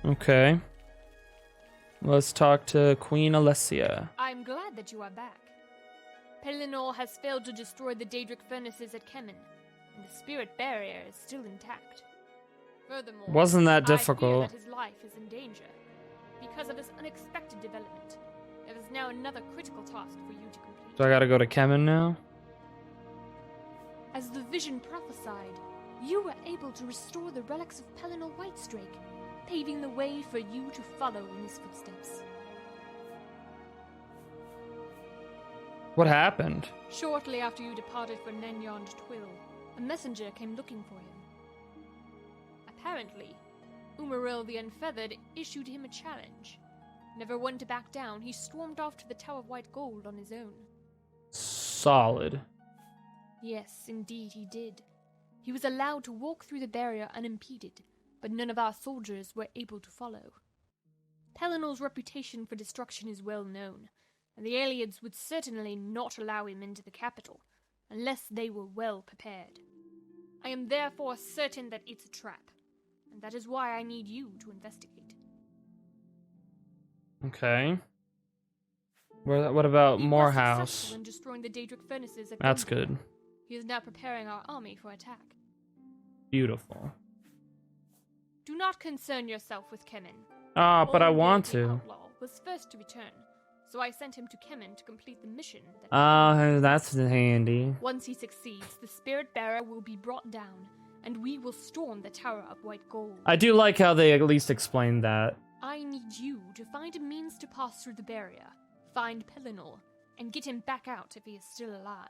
Okay. Let's talk to Queen Alessia. I'm glad that you are back. Pellinor has failed to destroy the Daedric furnaces at Kemen, and the spirit barrier is still intact. Furthermore, Wasn't that I fear difficult? that his life is in danger. Because of this unexpected development, there is now another critical task for you to complete. So I gotta go to Kemen now? As the vision prophesied, you were able to restore the relics of Pellinor Whitestrake, paving the way for you to follow in his footsteps. What happened? Shortly after you departed for Nenyond Twill, a messenger came looking for him. Apparently, Umaril the Unfeathered issued him a challenge. Never one to back down, he stormed off to the Tower of White Gold on his own. Solid. Yes, indeed he did. He was allowed to walk through the barrier unimpeded, but none of our soldiers were able to follow. Pellinor's reputation for destruction is well known, and the Aelids would certainly not allow him into the capital, unless they were well prepared. I am therefore certain that it's a trap, and that is why I need you to investigate. Okay. What about He was Morehouse? successful in destroying the Daedric furnaces at That's Grimgor. good. He is now preparing our army for attack. Beautiful. Do not concern yourself with Kemen. Ah, but I Olmir want the to. Outlaw was first to return, so I sent him to Kemen to complete the mission. That's handy. Once he succeeds, the Spirit Bearer will be brought down, and we will storm the Tower of White Gold. I do like how they at least explained that. I need you to find a means to pass through the barrier, find Pellinor, and get him back out if he is still alive.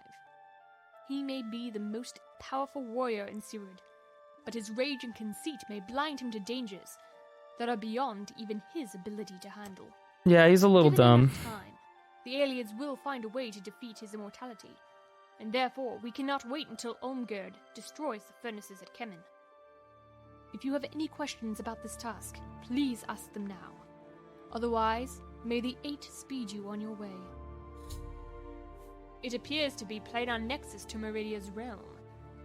He may be the most powerful warrior in Sirud, but his rage and conceit may blind him to dangers that are beyond even his ability to handle. Yeah, he's a little Given dumb. enough time, the Aelids will find a way to defeat his immortality, and therefore we cannot wait until Olmgerd destroys the furnaces at Kemen. If you have any questions about this task, please ask them now. Otherwise, may the Eight speed you on your way. It appears to be Planar Nexus to Meridia's realm.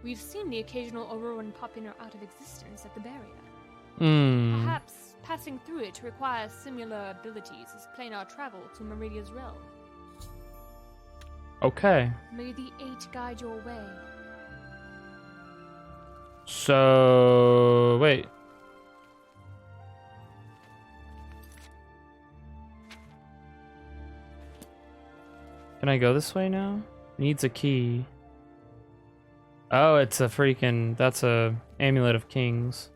We've seen the occasional Auroran pop in or out of existence at the barrier. Perhaps passing through it requires similar abilities as planar travel to Meridia's realm. Okay. May the Eight guide your way. So... wait. Can I go this way now? Needs a key. Oh, it's a freaking... that's a Amulet of Kings.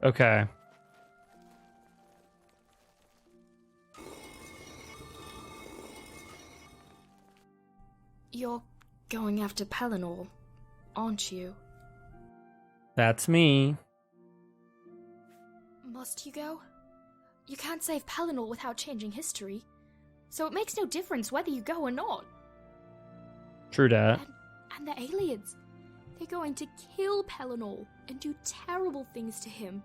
Okay. You're going after Pellinor, aren't you? That's me. Must you go? You can't save Pellinor without changing history, so it makes no difference whether you go or not. True dat. And the Aelids, they're going to kill Pellinor and do terrible things to him.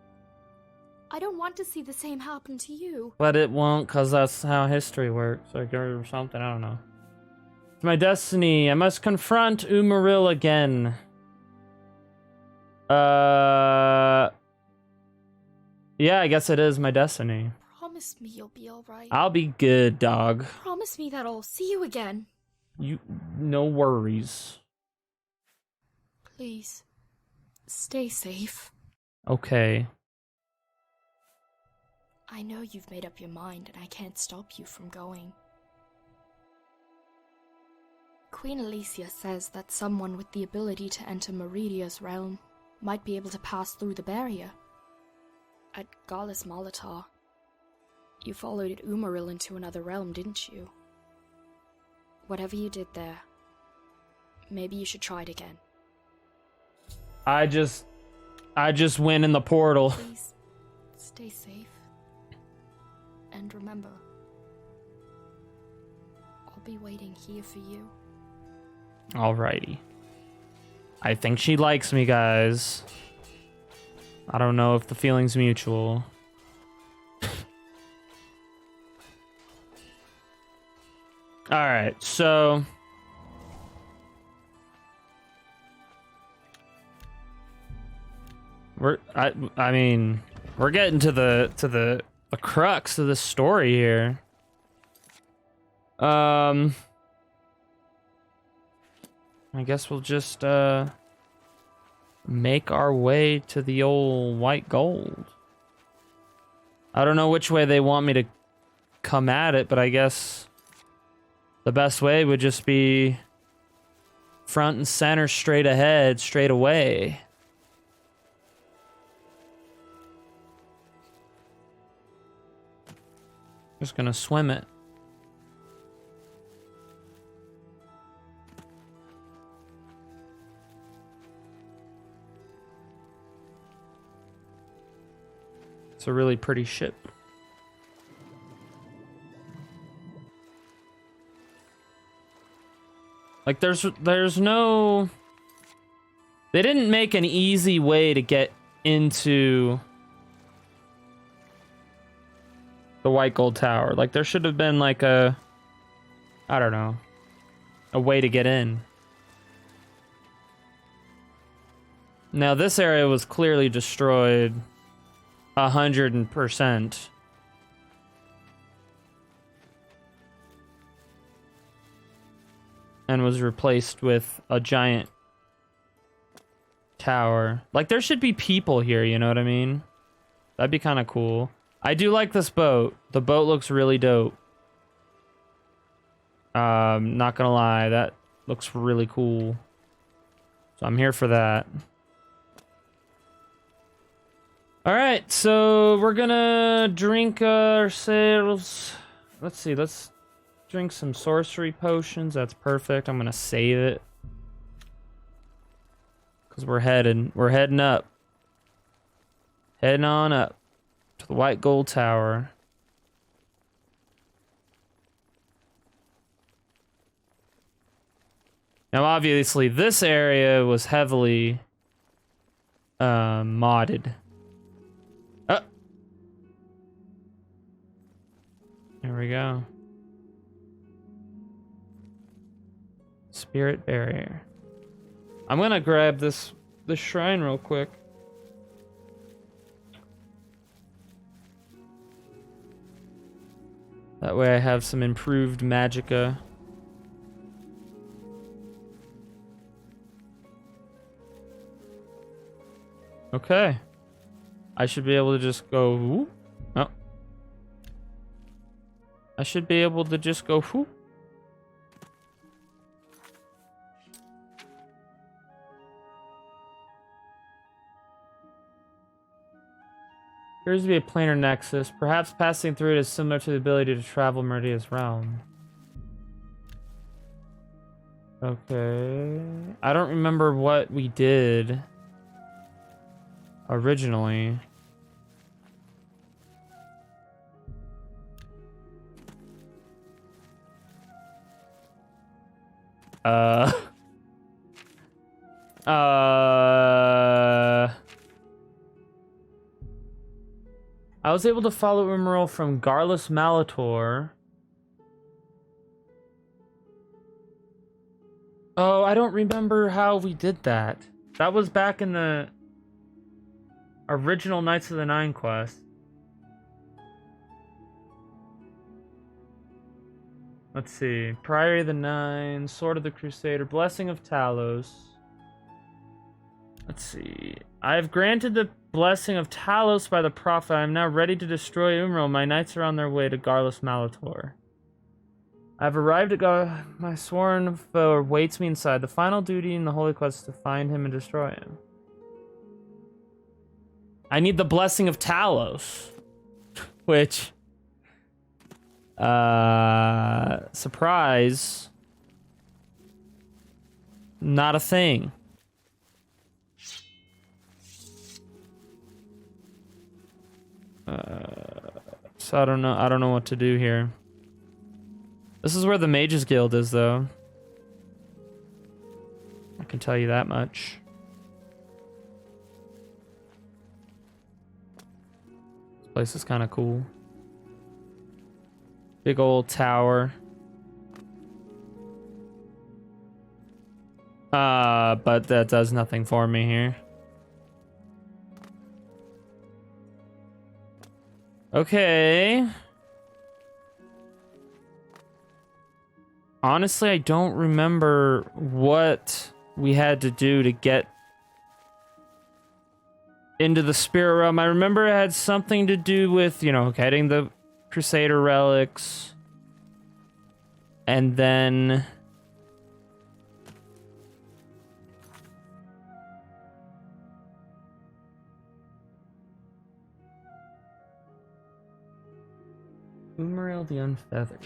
I don't want to see the same happen to you. But it won't, because that's how history works, or something, I don't know. It's my destiny. I must confront Umaril again. Yeah, I guess it is my destiny. Promise me you'll be alright. I'll be good, dog. Promise me that I'll see you again. No worries. Please, stay safe. Okay. I know you've made up your mind and I can't stop you from going. Queen Alicia says that someone with the ability to enter Meridia's realm might be able to pass through the barrier. At Galis Malatar, you followed Umaril into another realm, didn't you? Whatever you did there, maybe you should try it again. I just went in the portal. Please, stay safe. And remember, I'll be waiting here for you. Alrighty. I think she likes me, guys. I don't know if the feeling's mutual. Alright, so... I mean, we're getting to the crux of the story here. I guess we'll just make our way to the old white gold. I don't know which way they want me to come at it, but I guess the best way would just be front and center, straight ahead, straight away. Just gonna swim it. It's a really pretty ship. Like there's no... They didn't make an easy way to get into the White Gold Tower. Like there should have been like a... I don't know. A way to get in. Now this area was clearly destroyed 100%. And was replaced with a giant tower. Like, there should be people here, you know what I mean? That'd be kind of cool. I do like this boat. The boat looks really dope. Not gonna lie, that looks really cool. So I'm here for that. Alright, so we're gonna drink ourselves... Let's see, let's drink some sorcery potions. That's perfect. I'm gonna save it. Because we're heading up. Heading on up to the White Gold Tower. Now, obviously, this area was heavily modded. There we go. Spirit barrier. I'm gonna grab this shrine real quick. That way I have some improved magicka. Okay. I should be able to just go... Whoop. Oh. I should be able to just go... Whoop. Appears to be a planar nexus. Perhaps passing through it is similar to the ability to travel Meridia's realm. Okay. I don't remember what we did originally. I was able to follow Emerald from Garlus Malator. Oh, I don't remember how we did that. That was back in the original Knights of the Nine quest. Let's see. Priory of the Nine, Sword of the Crusader, Blessing of Talos. Let's see. I have granted the blessing of Talos by the Prophet. I am now ready to destroy Umro. My knights are on their way to Garlus Malator. I have arrived at my sworn foe awaits me inside. The final duty in the Holy Quest is to find him and destroy him. I need the blessing of Talos. Which... surprise. Not a thing. So I don't know what to do here. This is where the Mages Guild is, though. I can tell you that much. This place is kind of cool. Big old tower. But that does nothing for me here. Okay. Honestly, I don't remember what we had to do to get into the spirit realm. I remember it had something to do with, you know, getting the Crusader relics. And then... Umariel the Unfeathered.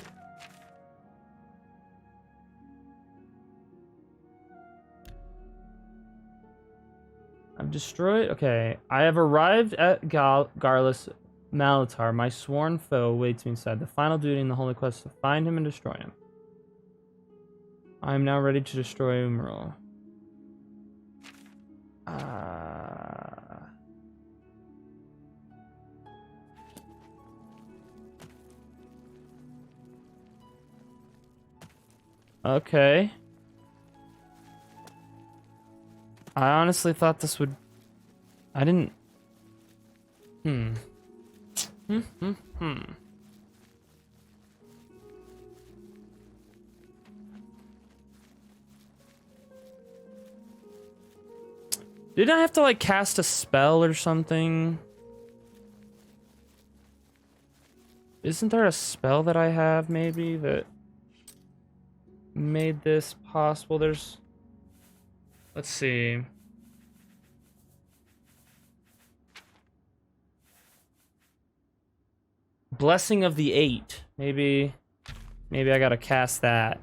I've destroyed... Okay. I have arrived at Garlus Malatar. My sworn foe waits me inside. The final duty in the holy quest is to find him and destroy him. I am now ready to destroy Umariel. Okay. I honestly thought this would... I didn't... Didn't I have to, like, cast a spell or something? Isn't there a spell that I have, maybe, that made this possible? There's... Let's see. Blessing of the Eight. Maybe I gotta cast that.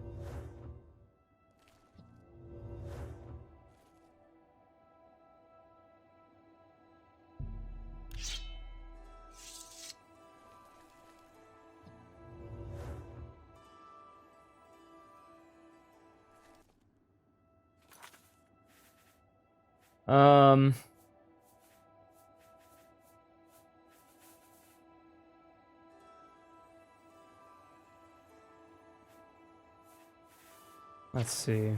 Let's see.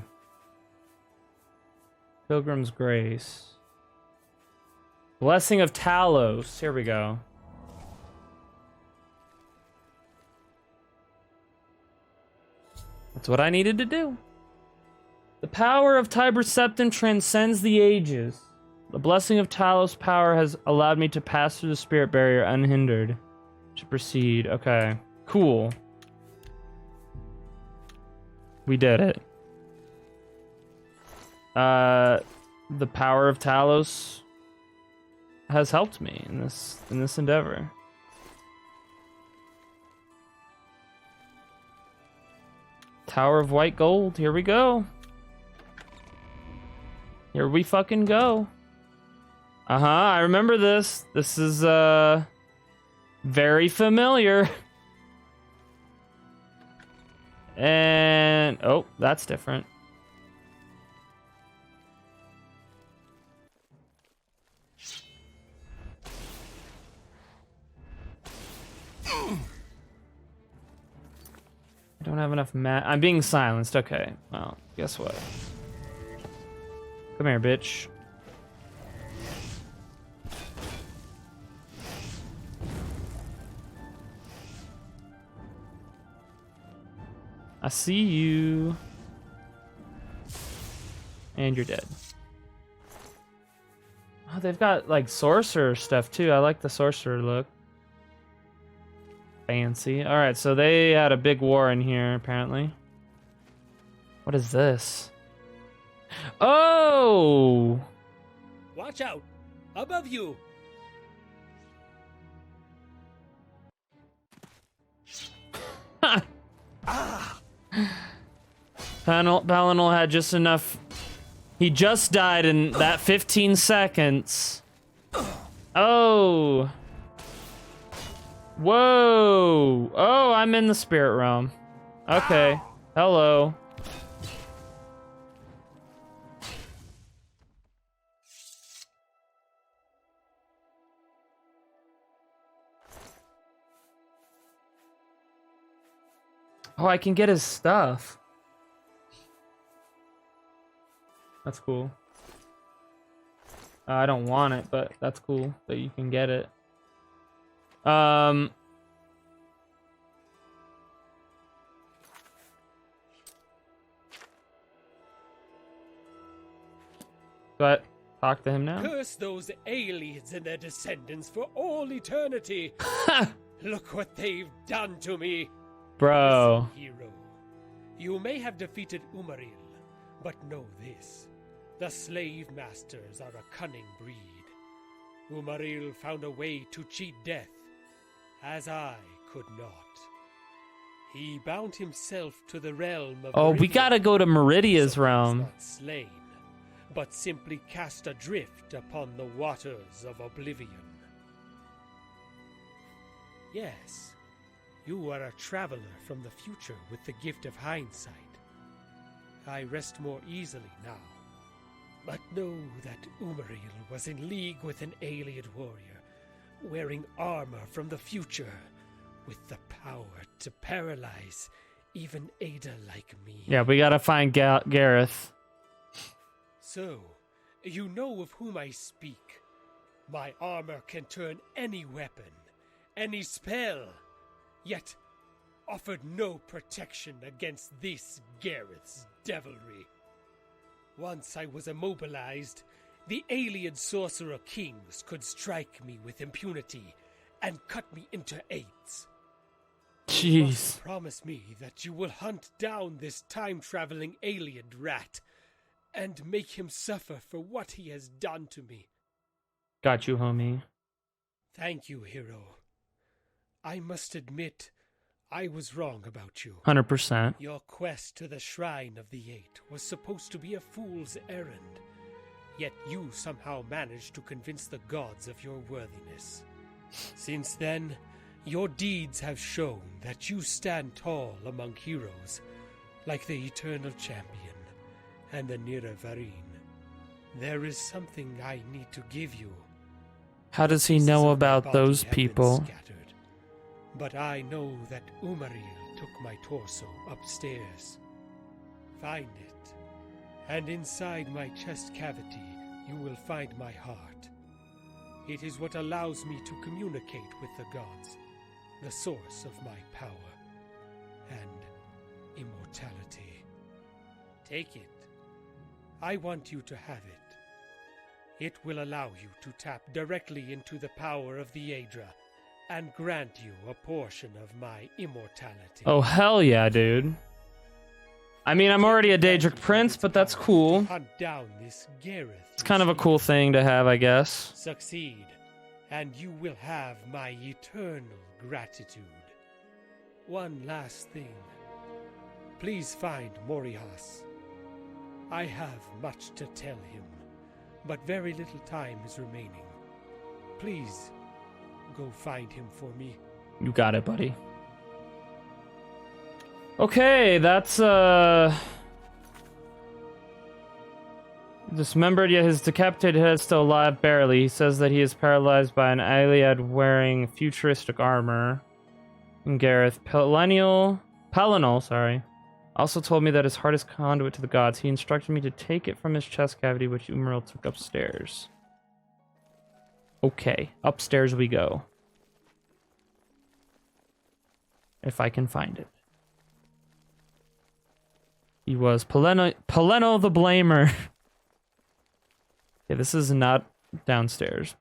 Pilgrim's Grace. Blessing of Talos. Here we go. That's what I needed to do. The power of Tiber Septim transcends the ages. The blessing of Talos' power has allowed me to pass through the spirit barrier unhindered. To proceed. Okay. Cool. We did it. The power of Talos has helped me in this endeavor. Tower of White Gold. Here we go. Here we fucking go. I remember this. This is very familiar. And oh, that's different. I don't have enough I'm being silenced. Okay. Well, guess what? Come here, bitch. I see you. And you're dead. Oh, they've got, like, sorcerer stuff, too. I like the sorcerer look. Fancy. Alright, so they had a big war in here, apparently. What is this? Oh! Watch out! Above you! Palinol had just enough. He just died in that 15 seconds. Oh. Whoa. Oh, I'm in the spirit realm. Okay. Hello. Oh, I can get his stuff. That's cool. I don't want it, but that's cool that you can get it. But talk to him now. Curse those aliens and their descendants for all eternity. Look what they've done to me. Bro. Listen, hero. You may have defeated Umaril, but know this. The slave masters are a cunning breed. Umaril found a way to cheat death, as I could not. He bound himself to the realm of Oh, we Meridian, gotta go to Meridia's so he was realm. not slain, but simply cast adrift upon the waters of Oblivion. Yes, you are a traveler from the future with the gift of hindsight. I rest more easily now. But know that Umaril was in league with an alien warrior, wearing armor from the future, with the power to paralyze even Ada like me. Yeah, we gotta find Gareth. So, you know of whom I speak. My armor can turn any weapon, any spell, yet offered no protection against this Gareth's devilry. Once I was immobilized, the alien sorcerer kings could strike me with impunity and cut me into eights. You must Jeez. promise me that you will hunt down this time-traveling alien rat and make him suffer for what he has done to me. Got you, homie. Thank you, hero. I must admit, I was wrong about you. 100%. Your quest to the Shrine of the Eight was supposed to be a fool's errand, yet you somehow managed to convince the gods of your worthiness. Since then, your deeds have shown that you stand tall among heroes, like the Eternal Champion and the Niravarine. There is something I need to give you. How does he Pieces know of my about body those have been people? scattered, but I know that Umaril took my torso upstairs. Find it, and inside my chest cavity you will find my heart. It is what allows me to communicate with the gods, the source of my power and immortality. Take it. I want you to have it. It will allow you to tap directly into the power of the Aedra and grant you a portion of my immortality. Oh, hell yeah, dude. I mean, I'm already a Daedric Prince, but that's cool. Hunt down this Gareth. It's kind of a cool thing to have, I guess. Succeed, and you will have my eternal gratitude. One last thing. Please find Morias. I have much to tell him, but very little time is remaining. Please, go find him for me. You got it, buddy. Okay, that's, dismembered, yet his decapitated head is still alive, barely. He says that he is paralyzed by an Iliad wearing futuristic armor. And Gareth Palinol, sorry, also told me that his heart is conduit to the gods. He instructed me to take it from his chest cavity, which Umaril took upstairs. Okay, upstairs we go. If I can find it. He was Paleno the Blamer. Okay, this is not downstairs,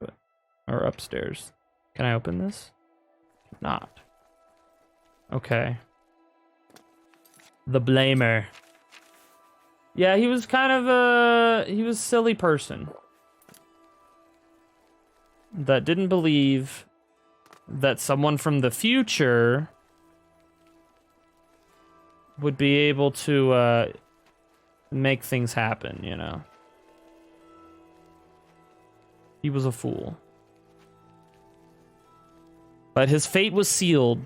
or upstairs. Can I open this? Not. Okay. The Blamer. Yeah, he was kind of he was a silly person. That didn't believe that someone from the future would be able to make things happen, you know. He was a fool. But his fate was sealed.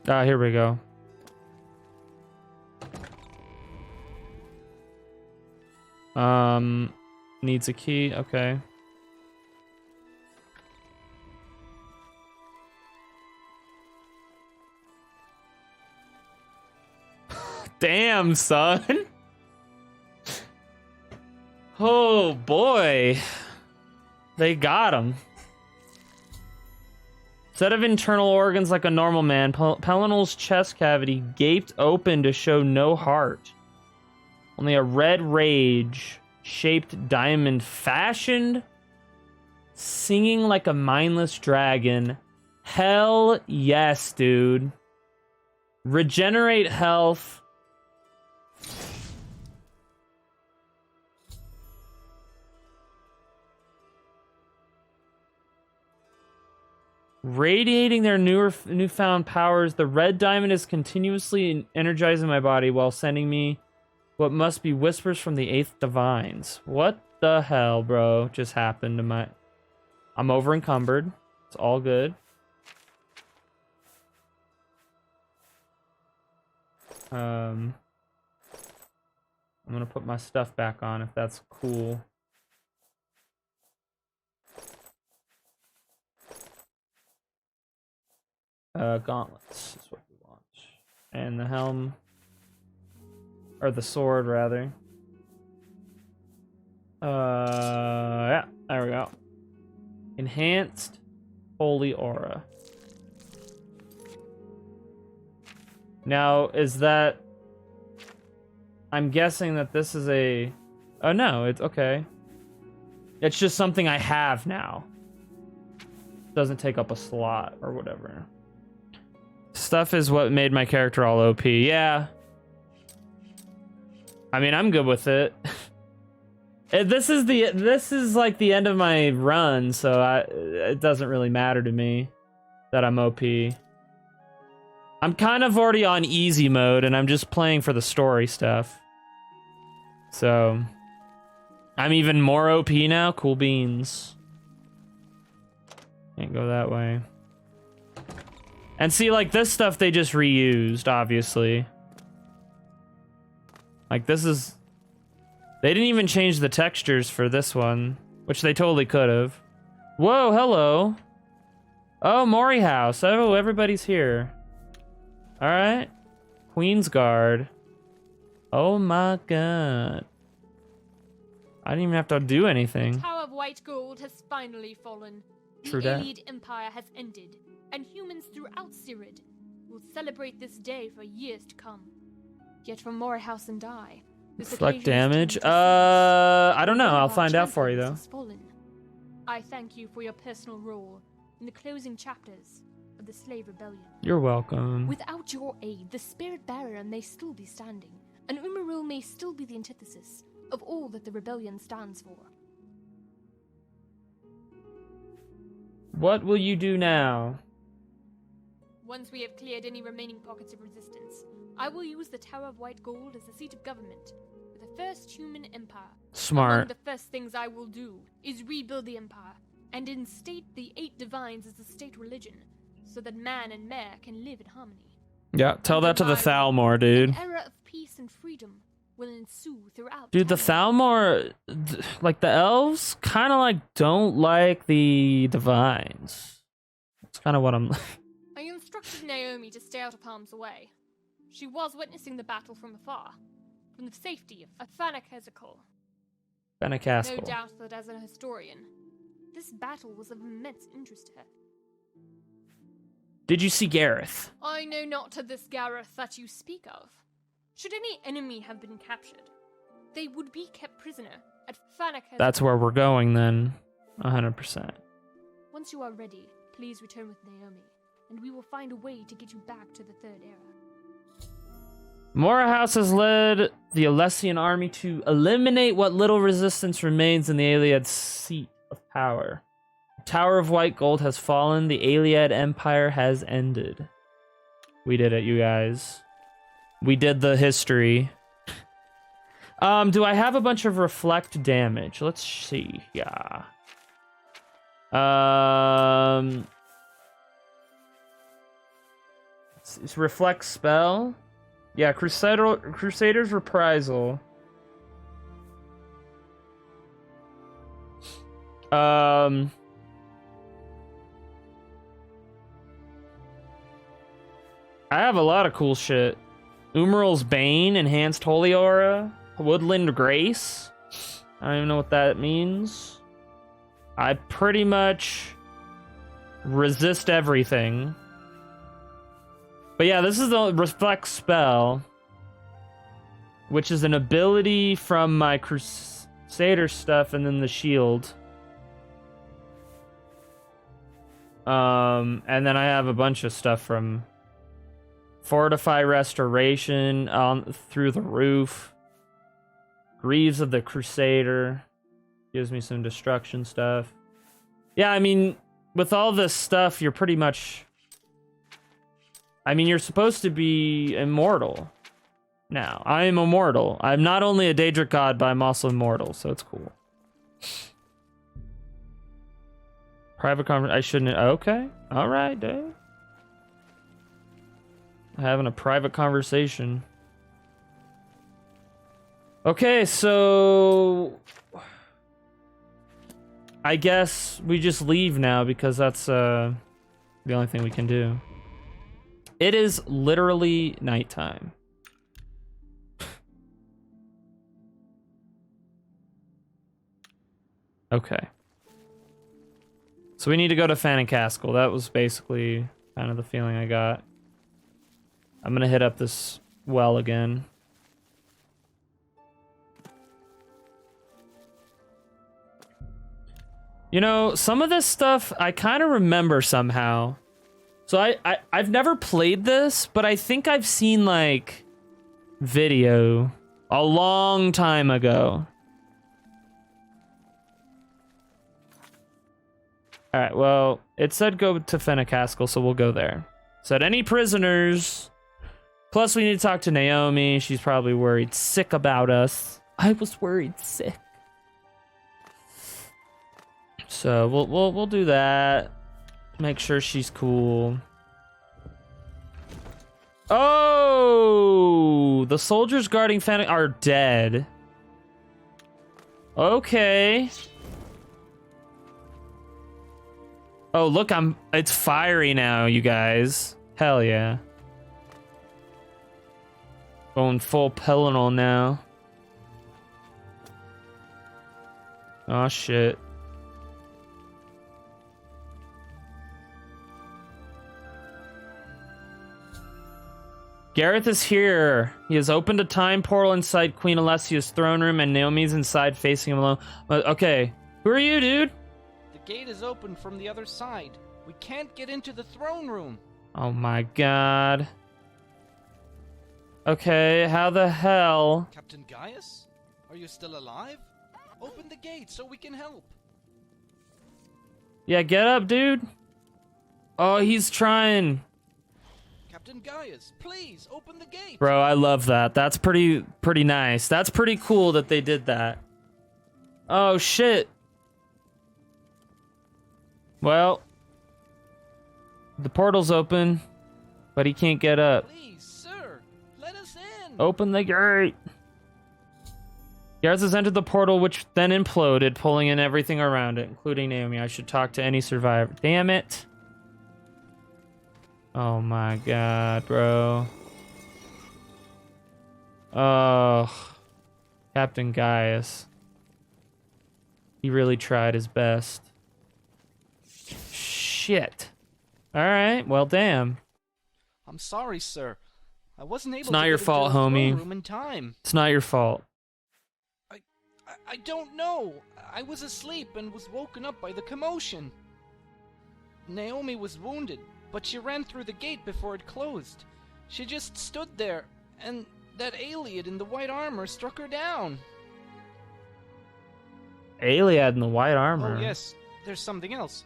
Ah, here we go. Needs a key, okay. Damn, son. Oh boy. They got him. Instead of internal organs like a normal man, Pelinal's chest cavity gaped open to show no heart. Only a red rage-shaped diamond fashioned, singing like a mindless dragon. Hell yes, dude. Regenerate health. Radiating their newfound powers, the red diamond is continuously energizing my body while sending me what must be whispers from the 8th divines. What the hell, bro, just happened to my... I'm over encumbered. It's all good. I'm gonna put my stuff back on if that's cool. Gauntlets is what we want. And the helm. Or the sword, rather. Yeah, there we go. Enhanced Holy Aura. Now, is that... I'm guessing that this is a... Oh, no, it's okay. It's just something I have now. Doesn't take up a slot or whatever. Stuff is what made my character all OP. Yeah. I mean, I'm good with it. This is like the end of my run, so it doesn't really matter to me that I'm OP. I'm kind of already on easy mode, and I'm just playing for the story stuff. So, I'm even more OP now. Cool beans. Can't go that way. And see, like, this stuff they just reused, obviously. Like, this is... They didn't even change the textures for this one, which they totally could have. Whoa, hello. Oh, Mori House. Oh, everybody's here. Alright. Queen's Guard. Oh my god. I didn't even have to do anything. The Tower of White Gold has finally fallen. True the that. Allied Empire has ended, and humans throughout Cirid will celebrate this day for years to come. Yet for Morehouse and I, this Reflect occasion is damage? turned to sadness. I don't know. One I'll of our find out for you, though. champions has fallen. I thank you for your personal role in the closing chapters of the Slave Rebellion. You're welcome. Without your aid, the Spirit Barrier may still be standing, and Umaril may still be the antithesis of all that the rebellion stands for. What will you do now? Once we have cleared any remaining pockets of resistance, I will use the Tower of White Gold as the seat of government for the first human empire. Smart. Among the first things I will do is rebuild the empire and instate the 8 divines as the state religion, so that man and mare can live in harmony. Yeah, tell that to the Thalmor, dude. An era of peace and freedom will ensue throughout. Dude, the Tamriel. Thalmor, like the elves, kind of like don't like the divines. That's kind of what I'm. I instructed Naomi to stay out of harm's way. She was witnessing the battle from afar, from the safety of Fanakazakal. No Benacastle. doubt that as an historian, this battle was of immense interest to her. Did you see Gareth? I know not to this Gareth that you speak of. Should any enemy have been captured, they would be kept prisoner at Fanakazakal. That's where we're going then. 100%. Once you are ready, please return with Naomi, and we will find a way to get you back to the Third Era. Morahouse has led the Alessian army to eliminate what little resistance remains in the Aliad seat of power. The Tower of White Gold has fallen. The Aliad Empire has ended. We did it, you guys. We did the history. Do I have a bunch of reflect damage? Let's see. Yeah. It's reflect spell. Yeah, Crusader's Reprisal. I have a lot of cool shit. Umaril's Bane, Enhanced Holy Aura, Woodland Grace. I don't even know what that means. I pretty much resist everything. But yeah, this is the reflect spell, which is an ability from my Crusader stuff and then the shield. And then I have a bunch of stuff from Fortify Restoration through the roof. Greaves of the Crusader gives me some destruction stuff. Yeah, I mean, with all this stuff, you're pretty much... I mean, you're supposed to be immortal now. I am immortal. I'm not only a Daedric god, but I'm also immortal, so it's cool. Private conversation. I shouldn't... Okay. All right, Dave. Having a private conversation. Okay, so... I guess we just leave now because that's the only thing we can do. It is literally nighttime. Okay. So we need to go to Fan and Castle. That was basically kind of the feeling I got. I'm gonna hit up this well again. You know, some of this stuff I kind of remember somehow. So I've never played this, but I think I've seen like video a long time ago. All right, well, it said go to Fenacastle, so we'll go there. It said any prisoners. Plus, we need to talk to Naomi. She's probably worried sick about us. I was worried sick. So we'll do that. Make sure she's cool. Oh, the soldiers guarding Fan are dead. Okay. Oh, look, it's fiery now, you guys. Hell yeah. Going full Pelennor now. Oh shit. Gareth is here. He has opened a time portal inside Queen Alessia's throne room, and Naomi's inside facing him alone. Okay, who are you, dude? The gate is open from the other side. We can't get into the throne room. Oh my god. Okay, how the hell? Captain Gaius? Are you still alive? Open the gate so we can help. Yeah, get up, dude. Oh, he's trying. Captain Gaius, please open the gate. Bro, I love that. That's pretty nice. That's pretty cool that they did that. Oh shit. Well, the portal's open, but he can't get up. Please, sir, let us in. Open the gate. Gareth has entered the portal, which then imploded, pulling in everything around it, including Naomi. I should talk to any survivor. Damn it. Oh my god, bro. Oh, Captain Gaius. He really tried his best. Shit. Alright, well, damn. I'm sorry, sir. I wasn't able It's not to your get fault, into the throne homie. room in time. It's not your fault. I don't know. I was asleep and was woken up by the commotion. Naomi was wounded, but she ran through the gate before it closed. She just stood there, and that Aliad in the white armor struck her down. Aliad in the white armor. Oh yes, there's something else.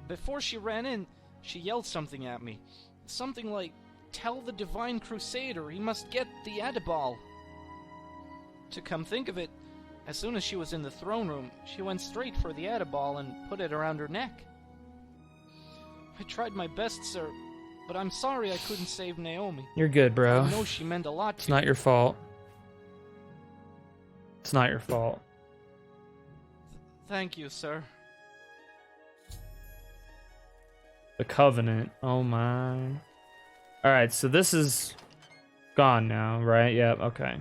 Before she ran in, she yelled something at me. Something like, "Tell the Divine Crusader he must get the Adibal." To come think of it, as soon as she was in the throne room, she went straight for the Adibal and put it around her neck. I tried my best, sir, but I'm sorry I couldn't save Naomi. You're good, bro. I know she meant a lot It's to not you. your fault. It's not your fault. Thank you, sir. The Covenant. Oh my. Alright, so this is gone now, right? Yep, okay.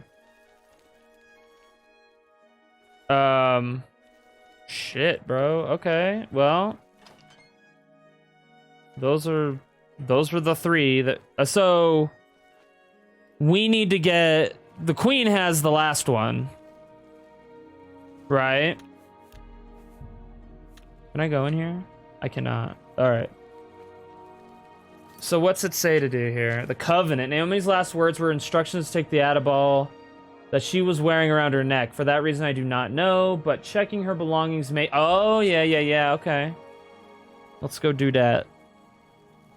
Shit, bro. Okay, well, those were the three that. So we need to get the queen has the last one, right? Can I go in here? I cannot. All right. So what's it say to do here? The covenant. Naomi's last words were instructions to take the Adabal that she was wearing around her neck. For that reason, I do not know, but checking her belongings may... Oh, yeah, okay. Let's go do that.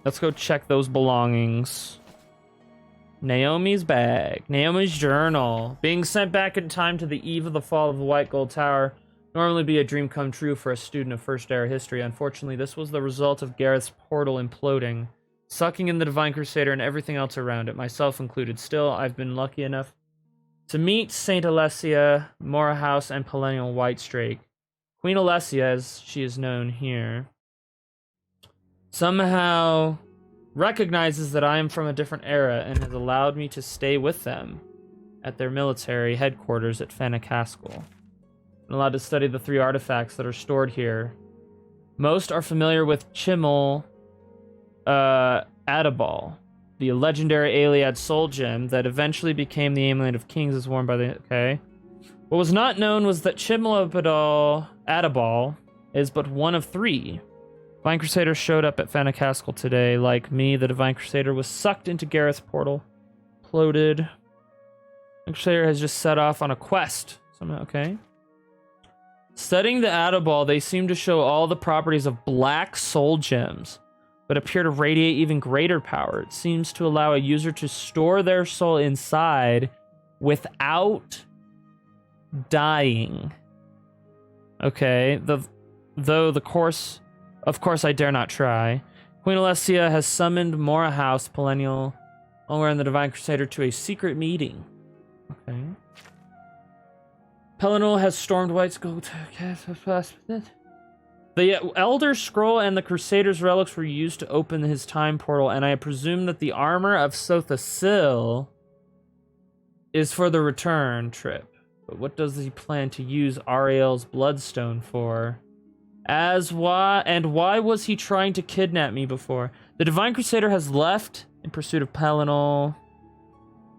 Let's go check those belongings. Naomi's bag. Naomi's journal. Being sent back in time to the eve of the fall of the White Gold Tower. Normally be a dream come true for a student of First Era history. Unfortunately, this was the result of Gareth's portal imploding, sucking in the Divine Crusader and everything else around it, myself included. Still, I've been lucky enough to meet Saint Alessia, Mora House, and Perennial Whitestrake. Queen Alessia, as she is known here, somehow recognizes that I am from a different era and has allowed me to stay with them at their military headquarters at Fenacastle. I'm allowed to study the 3 artifacts that are stored here. Most are familiar with Chimmel Adabal, the legendary Aliad soul gem that eventually became the amulet of kings as worn by the... Okay. What was not known was that Chimmel Adabal is but one of 3. Divine Crusader showed up at Fenacastle today. Like me, the Divine Crusader was sucked into Gareth's portal. Imploded. Divine Crusader has just set off on a quest. Somehow, okay. Studying the Adabal, they seem to show all the properties of black soul gems, but appear to radiate even greater power. It seems to allow a user to store their soul inside without dying. Okay, of course I dare not try. Queen Alessia has summoned Mora House, Perennial, and the Divine Crusader to a secret meeting. Okay. Perennial has stormed White's Gold. The Elder Scroll and the Crusader's relics were used to open his time portal, and I presume that the armor of Sothasil is for the return trip. But what does he plan to use Ariel's Bloodstone for? Why was he trying to kidnap me before? The Divine Crusader has left in pursuit of Perennial.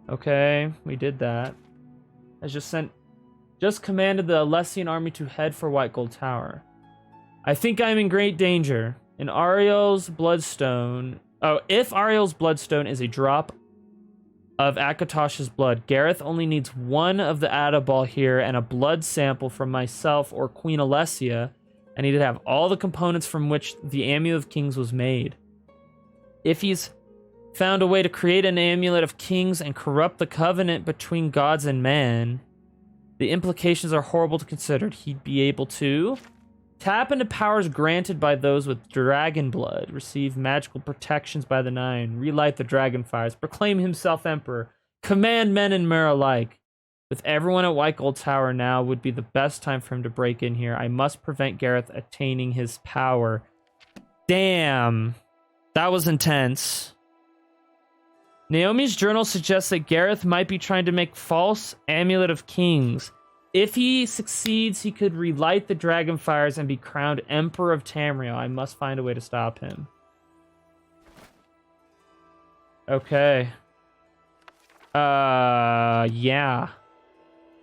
Okay, we did that. Has just commanded the Alessian army to head for White Gold Tower. I think I'm in great danger. If Ariel's Bloodstone is a drop of Akatosh's blood, Gareth only needs one of the Adabal here and a blood sample from myself or Queen Alessia, and he'd have all the components from which the Amulet of Kings was made. If he's found a way to create an Amulet of Kings and corrupt the covenant between gods and man, the implications are horrible to consider. He'd be able to tap into powers granted by those with dragon blood, receive magical protections by the Nine, relight the dragon fires, proclaim himself emperor, command men and mer alike. With everyone at White Gold Tower now would be the best time for him to break in here. I must prevent Gareth attaining his power. Damn. That was intense. Naomi's journal suggests that Gareth might be trying to make false Amulet of Kings. If he succeeds, he could relight the dragon fires and be crowned Emperor of Tamriel. I must find a way to stop him. Okay. Yeah.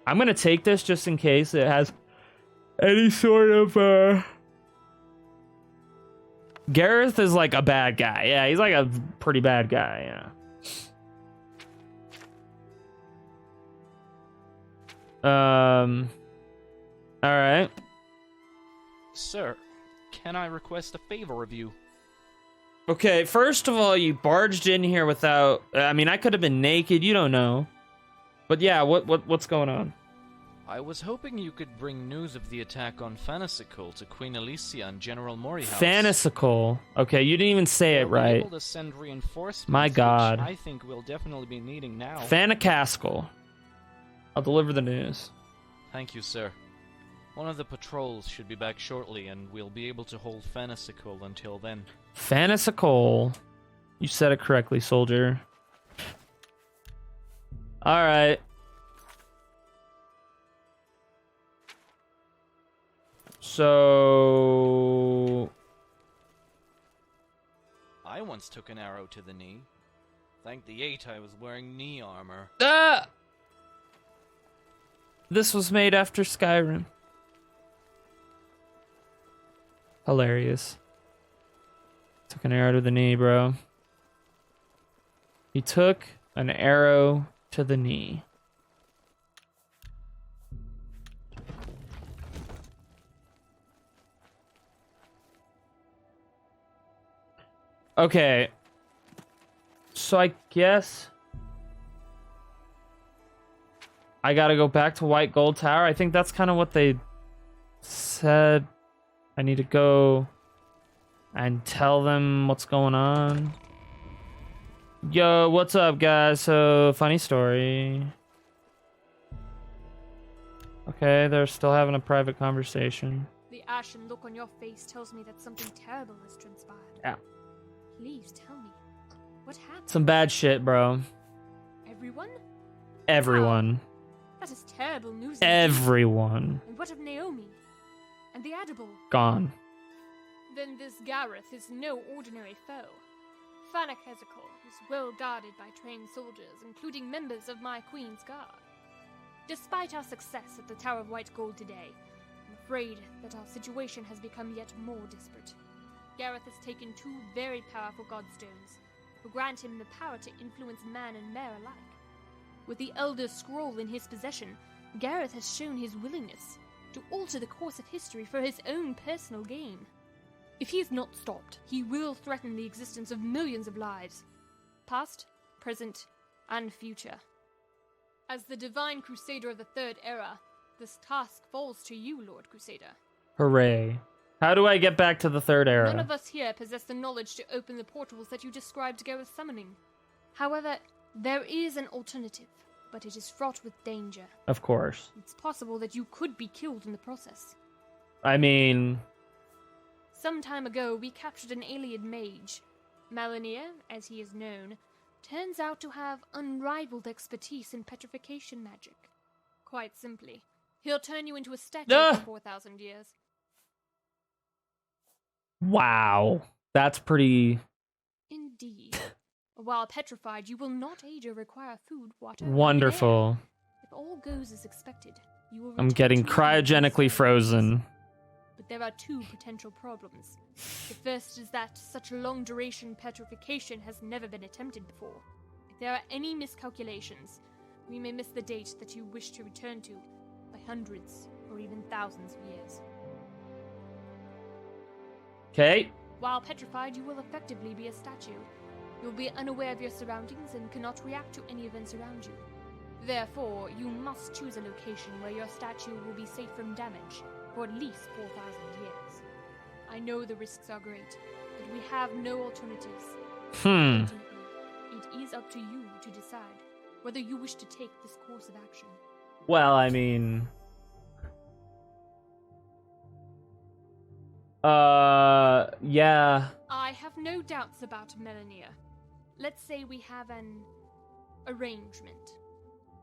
I'm gonna take this just in case it has any sort of, Gareth is like a bad guy. Yeah, he's like a pretty bad guy, yeah. Alright. Sir, can I request a favor of you? Okay, first of all, you barged in here without... I mean, I could have been naked, you don't know. But yeah, what's going on? I was hoping you could bring news of the attack on Fenacastle to Queen Alessia and General Mori House. Fenacastle. Okay, you didn't even say it right. Able to send reinforcements, my God. Which I think we'll definitely be needing now. Fenacastle. I'll deliver the news. Thank you, sir. One of the patrols should be back shortly, and we'll be able to hold Fenacastle until then. Fenacastle. You said it correctly, soldier. Alright. So... I once took an arrow to the knee. Thank the 8 I was wearing knee armor. Ah! This was made after Skyrim. Hilarious. Took an arrow to the knee, bro. He took an arrow to the knee. Okay. So I guess I gotta go back to White Gold Tower. I think that's kind of what they said. I need to go and tell them what's going on. Yo, what's up, guys? So, funny story. Okay, they're still having a private conversation. The ashen look on your face tells me that something terrible has transpired. Yeah. Please tell me. What happened? Some bad shit, bro. Everyone? Everyone. That is terrible news. Everyone. And what of Naomi? And the Adibal? Gone. Then this Gareth is no ordinary foe. Fanak Hezekiah is well guarded by trained soldiers, including members of my Queen's Guard. Despite our success at the Tower of White Gold today, I'm afraid that our situation has become yet more desperate. Gareth has taken 2 very powerful godstones, who grant him the power to influence man and mare alike. With the Elder Scroll in his possession, Gareth has shown his willingness to alter the course of history for his own personal gain. If he is not stopped, he will threaten the existence of millions of lives, past, present, and future. As the Divine Crusader of the Third Era, this task falls to you, Lord Crusader. Hooray. How do I get back to the Third Era? None of us here possess the knowledge to open the portals that you described Gareth summoning. However, there is an alternative, but it is fraught with danger. Of course. It's possible that you could be killed in the process. I mean... Some time ago, we captured an alien mage. Malenia, as he is known, turns out to have unrivaled expertise in petrification magic. Quite simply, he'll turn you into a statue for 4,000 years. Wow. That's pretty... Indeed. While petrified, you will not age or require food, water, or Wonderful. air. If all goes as expected, you will I'm return getting to your previous cryogenically self. frozen. But there are 2 potential problems. The first is that such long-duration petrification has never been attempted before. If there are any miscalculations, we may miss the date that you wish to return to by hundreds or even thousands of years. Okay. While petrified, you will effectively be a statue. You'll be unaware of your surroundings and cannot react to any events around you. Therefore, you must choose a location where your statue will be safe from damage for at least 4,000 years. I know the risks are great, but we have no alternatives. Ultimately, it is up to you to decide whether you wish to take this course of action. Well, I mean... yeah. I have no doubts about Melania. Let's say we have an arrangement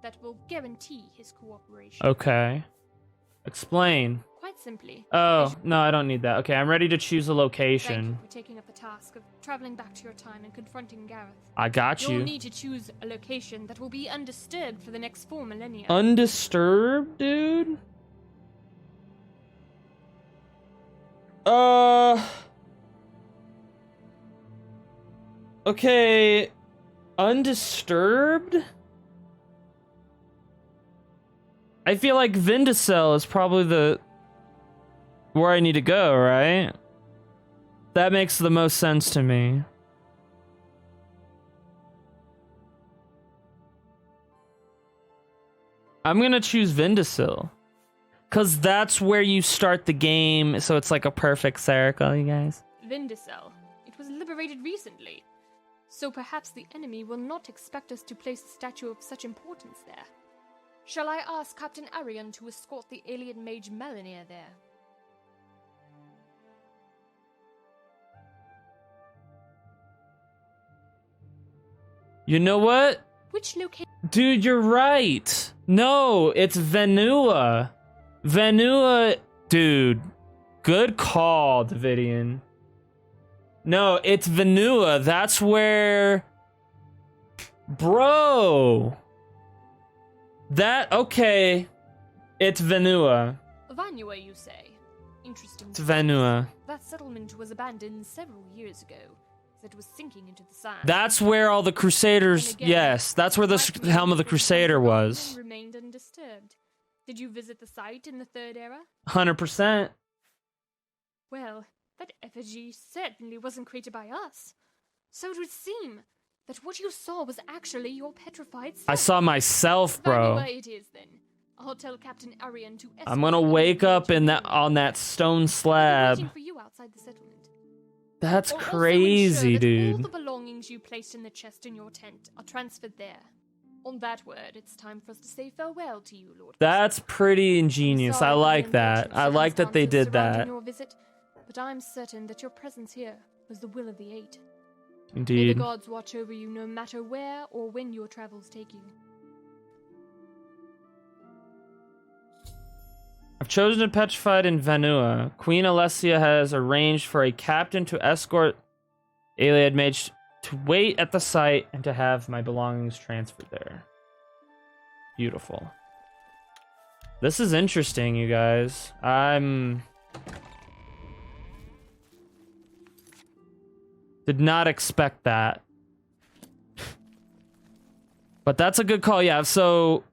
that will guarantee his cooperation. Okay. Explain. Quite simply. Oh, no, I don't need that. Okay, I'm ready to choose a Thank location. you for taking up the task of traveling back to your time and confronting Gareth. I got You'll you. need to choose a location that will be undisturbed for the next 4 millennia. Undisturbed, dude? Okay. Undisturbed? I feel like Vindicel is probably where I need to go, right? That makes the most sense to me. I'm gonna choose Vindicel. Cause that's where you start the game, so it's like a perfect circle, you guys. Vindicel. It was liberated recently. So perhaps the enemy will not expect us to place a statue of such importance there. Shall I ask Captain Arian to escort the alien mage Melania there? You know what? Which location? Dude, you're right. No, it's Venua. Venua, dude. Good call, Davidian. No, it's Vanua. That's where... Bro! Okay. It's Vanua. Vanua, you say? Interesting. It's Vanua. That settlement was abandoned several years ago, as it was sinking into the sand. That's where all the Crusaders... Again, yes, that's where the helm of the Crusader was. Remained undisturbed. Did you visit the site in the Third Era? 100%. Well, that effigy certainly wasn't created by us. So it would seem that what you saw was actually your petrified self. I saw myself, bro. Vanua it is, then. I'll tell Captain Arian to escort I'm gonna you wake up to in the that on that stone I'll be slab. waiting for you outside the settlement. That's I'll also crazy, ensure that all dude. the belongings you placed in the chest in your tent are transferred there. On that word, it's time for us to say farewell to you, Lord. That's pretty ingenious. I Sorry for the like that. unfortunate I like that they circumstances did surrounding that. Your visit, but I'm certain that your presence here was the will of the Eight. May the Indeed. gods watch over you no matter where or when your travels take you. I've chosen to petrified in Vanua. Queen Alessia has arranged for a captain to escort Iliad Mage to wait at the site and to have my belongings transferred there. Beautiful. This is interesting, you guys. Did not expect that. But that's a good call, yeah. So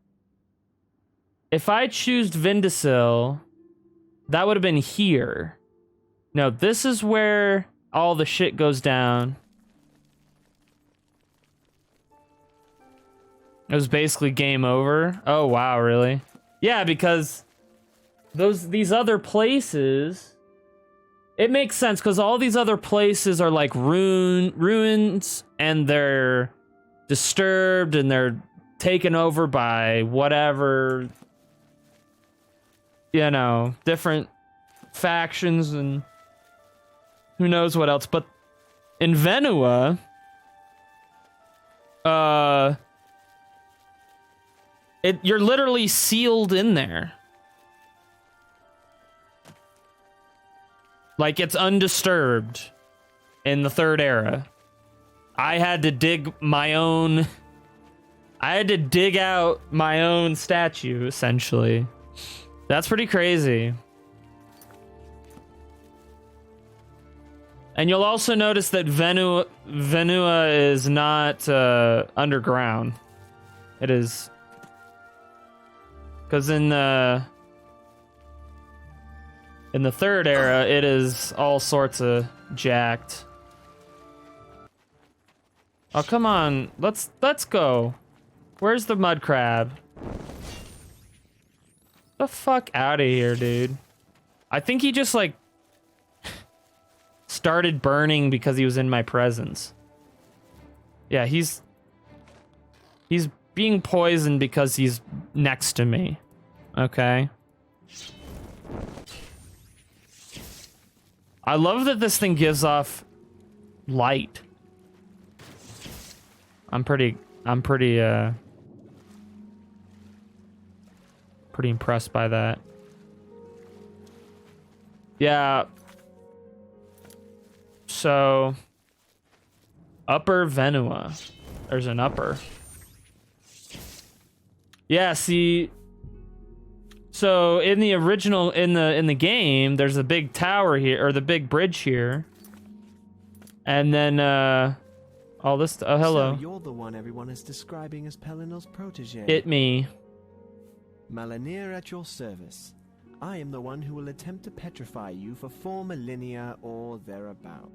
if I choose Vindicil, that would have been here. No, this is where all the shit goes down. It was basically game over. Oh wow, really? Yeah, because these other places, it makes sense because all these other places are like ruins and they're disturbed and they're taken over by whatever, you know, different factions and who knows what else. But in Venua, you're literally sealed in there. Like, it's undisturbed in the Third Era. I had to dig out my own statue, essentially. That's pretty crazy. And you'll also notice that Venua is not underground. It is... Because in the Third Era, it is all sorts of jacked. Oh, come on. Let's go. Where's the mud crab? The fuck out of here, dude. I think he just, like, started burning because he was in my presence. Yeah, he's being poisoned because he's next to me. Okay. I love that this thing gives off light. I'm pretty impressed by that. Yeah. So Upper Venua. There's an upper. Yeah, see, so in the original in the game, there's a big tower here, or the big bridge here. And then all this hello. So you're the one everyone is describing as Pelinal's protege. It me. Malanir at your service. I am the one who will attempt to petrify you for 4 millennia or thereabout.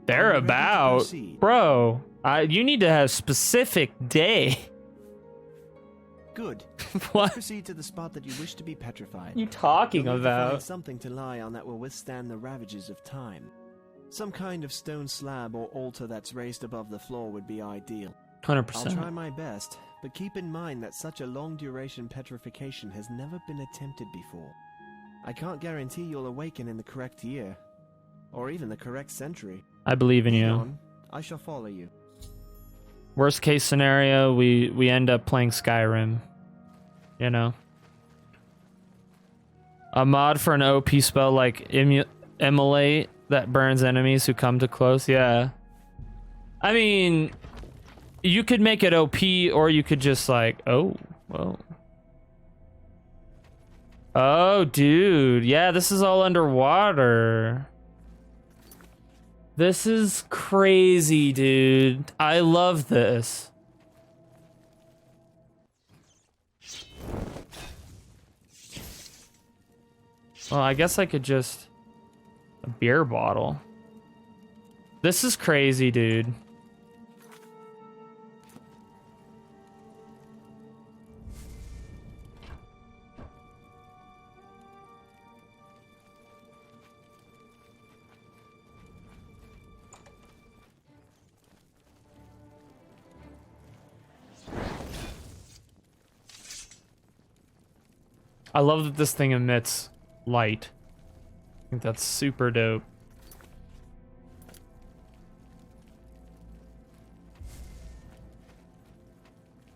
Thereabout? Bro, you need to have specific day. Good. What? Let's proceed to the spot that you wish to be petrified. You talking You'll need to find about? something to lie on that will withstand the ravages of time. Some kind of stone slab or altar that's raised above the floor would be ideal. 100%. I'll try my best, but keep in mind that such a long-duration petrification has never been attempted before. I can't guarantee you'll awaken in the correct year, or even the correct century. I believe in Lead you. on. I shall follow you. Worst case scenario, we end up playing Skyrim. You know? A mod for an OP spell like immolate that burns enemies who come too close. Yeah. I mean, you could make it OP, or you could just like, oh, whoa. Oh, dude. Yeah, this is all underwater. This is crazy, dude. I love this. Well, I guess I could just... a beer bottle. This is crazy, dude. I love that this thing emits light. I think that's super dope.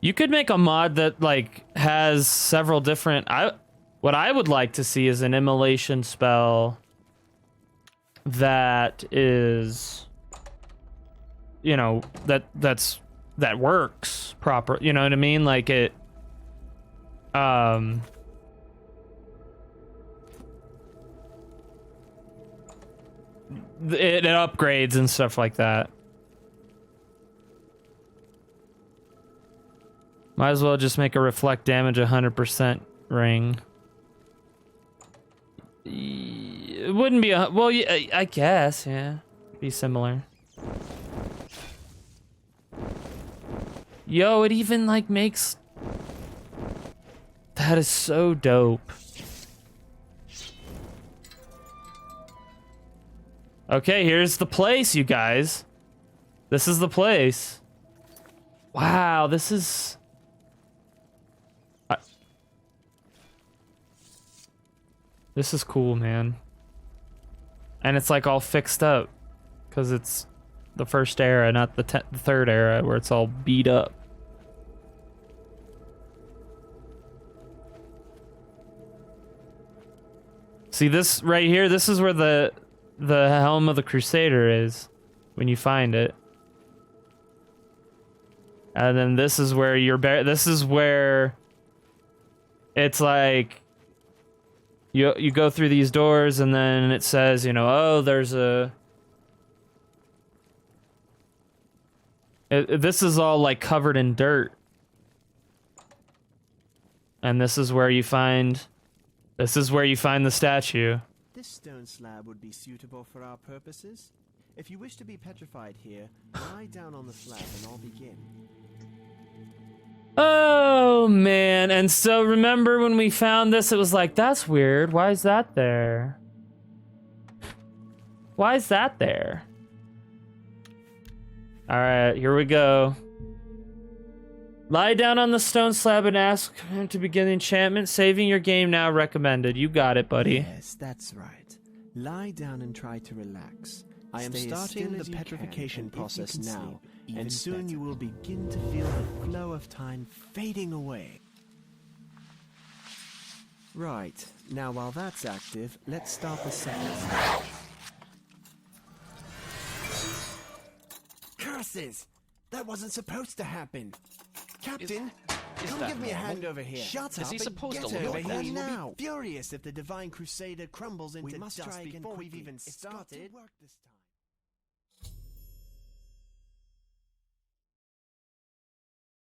You could make a mod that like has several different... what I would like to see is an immolation spell that is, you know, that works proper. You know what I mean? Like it it upgrades and stuff like that. Might as well just make a reflect damage 100% ring. It wouldn't be a... well, yeah, I guess, yeah. Be similar. Yo, it even, like, makes... that is so dope. Okay, here's the place, you guys. This is the place. Wow, this is... this is cool, man. And it's like all fixed up. Because it's the first era, not the third era, where it's all beat up. See this right here? This is where the helm of the Crusader is. When you find it. And then this is where you're this is where it's like you go through these doors and then it says, you know, oh, there's a... this is all like covered in dirt. And this is where you find... this is where you find the statue. This stone slab would be suitable for our purposes. If you wish to be petrified here, lie down on the slab and I'll begin. Oh, man. And so remember when we found this, it was like, that's weird. Why is that there? Why is that there? All right, here we go. Lie down on the stone slab and ask him to begin the enchantment. Saving your game now recommended. You got it, buddy. Yes, that's right. Lie down and try to relax. I am starting the petrification process now, and soon you will begin to feel the flow of time fading away. Right, now while that's active, let's start the second stage. Curses! That wasn't supposed to happen! Captain, come give me a hand over here. Shut up! Is he supposed to get look over like here that? now! We'll be furious if the Divine Crusader crumbles into dust before we've even started. Work this time.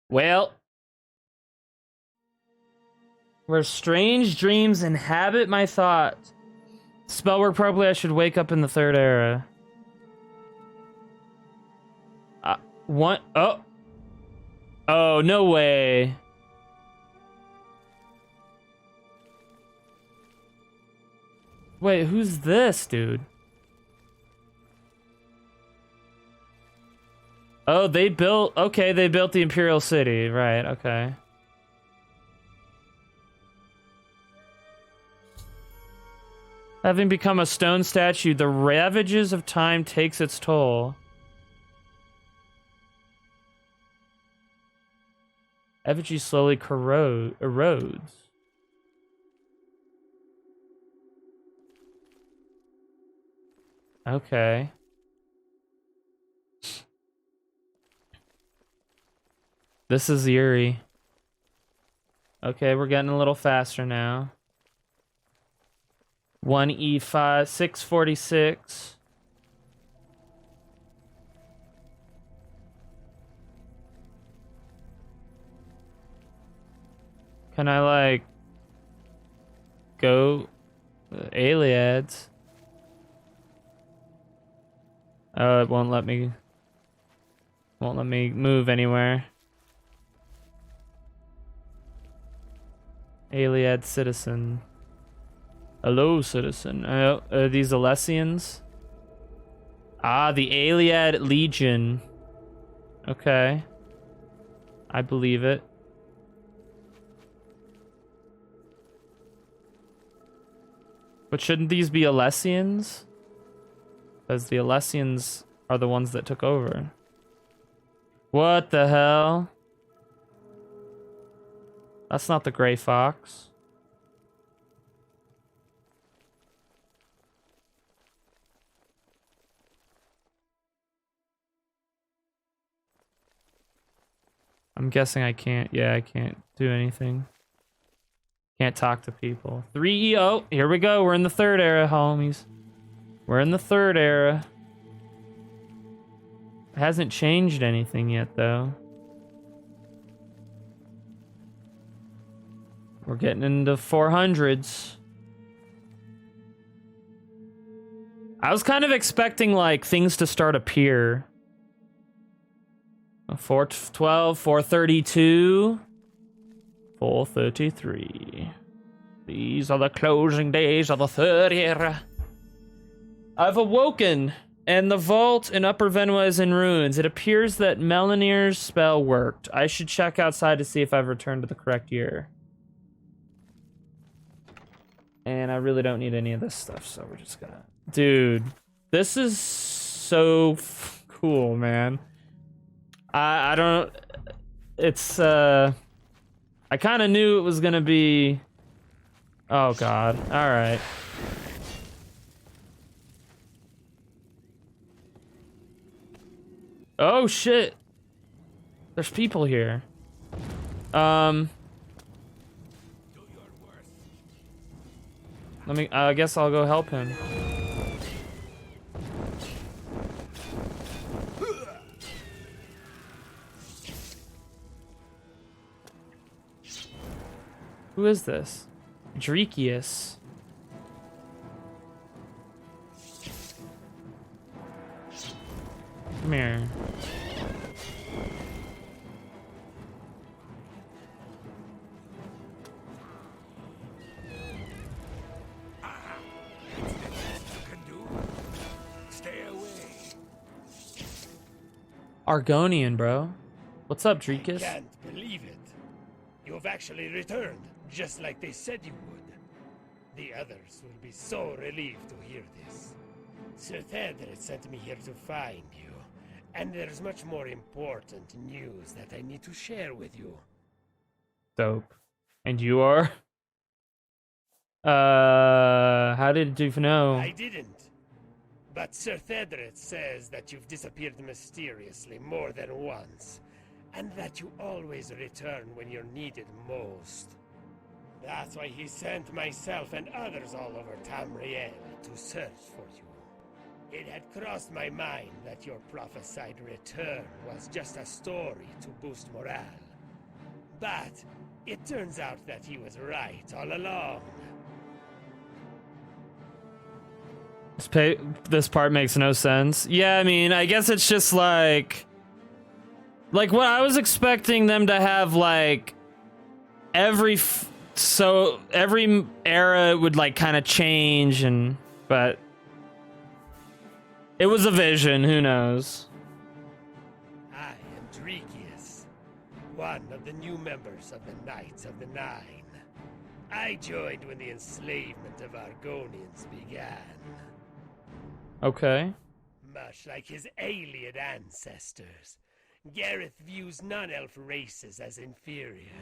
Well, where strange dreams inhabit my thoughts. Spell work properly, I should wake up in the third era. What? Oh. Oh, no way. Wait, who's this, dude? Oh, they built... okay, they built the Imperial City. Right, okay. Having become a stone statue, the ravages of time takes its toll. Effigy slowly erodes. Okay. This is eerie. Okay, we're getting a little faster now. 1E5, 646. Can I, like, go Aliads? Oh, it won't let me move anywhere. Aliad citizen. Hello, citizen. Are these Alessians? Ah, the Aliad Legion. Okay. I believe it. But shouldn't these be Alessians? Because the Alessians are the ones that took over. What the hell? That's not the Gray Fox. I'm guessing I can't. Yeah, I can't do anything. Can't talk to people. 3E. Oh, here we go. We're in the third era, homies. We're in the third era. It hasn't changed anything yet, though. We're getting into 400s. I was kind of expecting, like, things to start appear. 412, 432, 433. These are the closing days of the third era. I've awoken, and the vault in Upper Venua is in ruins. It appears that Melanir's spell worked. I should check outside to see if I've returned to the correct year. And I really don't need any of this stuff, so we're just gonna... Dude, this is so cool, man. I don't... It's, I kind of knew it was gonna be... Oh, God. Alright. Oh, shit. There's people here. I guess I'll go help him. Who is this? Drekius. Come here. Argonian, bro. What's up, Drekius? I can't believe it. You've actually returned, just like they said you would. The others will be so relieved to hear this. Sir Thedred sent me here to find you, and there's much more important news that I need to share with you. Dope. And you are? How did you know? I didn't. But Sir Thedred says that you've disappeared mysteriously more than once, and that you always return when you're needed most. That's why he sent myself and others all over Tamriel to search for you. It had crossed my mind that your prophesied return was just a story to boost morale. But it turns out that he was right all along. This part makes no sense. Yeah, I mean, I guess it's just like what I was expecting them to have, like, every era would, like, kind of change, but it was a vision, who knows. I am Drekius, one of the new members of the Knights of the Nine. I joined when the enslavement of Argonians began. Okay. Much like his alien ancestors, Gareth views non-elf races as inferior.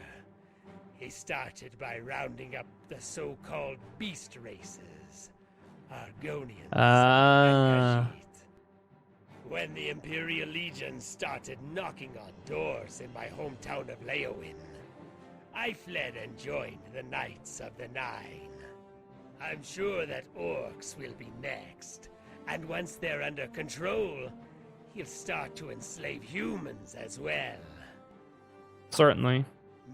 He started by rounding up the so-called beast races, Argonians, Ah. and Khajiit. When the Imperial Legion started knocking on doors in my hometown of Leowin, I fled and joined the Knights of the Nine. I'm sure that orcs will be next, and once they're under control, he'll start to enslave humans as well. Certainly.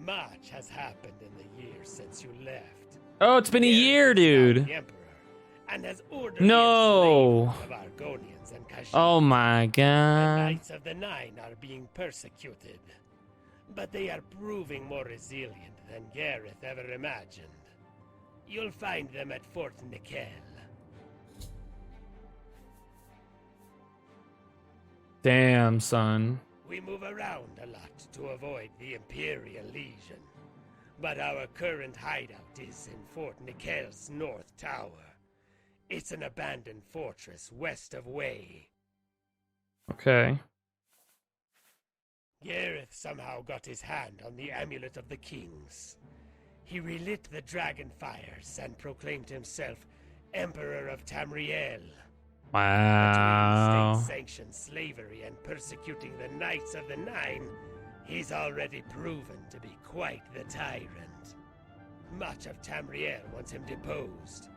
Much has happened in the years since you left. Oh, it's been a year, Gareth is now dude. the Emperor, and has ordered No. the enslavement of Argonians and Khajiit. Oh my The god. Knights of the Nine are being persecuted, but they are proving more resilient than Gareth ever imagined. You'll find them at Fort Nikel. Damn, son. We move around a lot to avoid the Imperial Legion, but our current hideout is in Fort Nikel's North Tower. It's an abandoned fortress west of Way. Okay. Gareth somehow got his hand on the Amulet of the Kings. He relit the dragon fires and proclaimed himself Emperor of Tamriel. Wow. Between state-sanctioned slavery and persecuting the Knights of the Nine, he's already proven to be quite the tyrant. Much of Tamriel wants him deposed,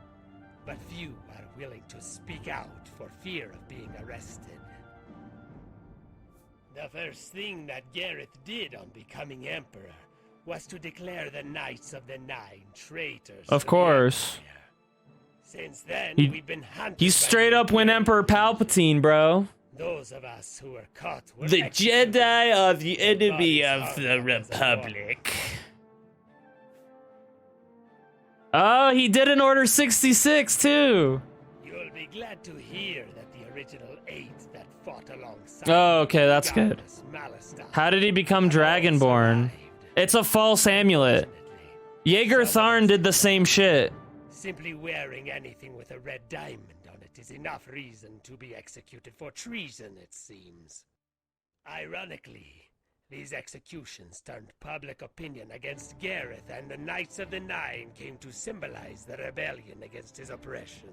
but few are willing to speak out for fear of being arrested. The first thing that Gareth did on becoming Emperor was to declare the Knights of the Nine traitors. Of to the course. Empire. Since then, He- we've been hunted. He by straight the up went Imperial Emperor Palpatine, bro. Those of us who were caught were The executed. Jedi of the enemy Bodies of hung the up as a warning. Republic. Oh, he did an Order 66 too. You'll be glad to hear that the original 8 that fought alongside Oh, okay, that's good. Godless Malastine How did he become have all Dragonborn? survived. It's a false amulet. Jaeger Tharn did the same shit. Simply wearing anything with a red diamond on it is enough reason to be executed for treason, it seems. Ironically, these executions turned public opinion against Gareth, and the Knights of the Nine came to symbolize the rebellion against his oppression.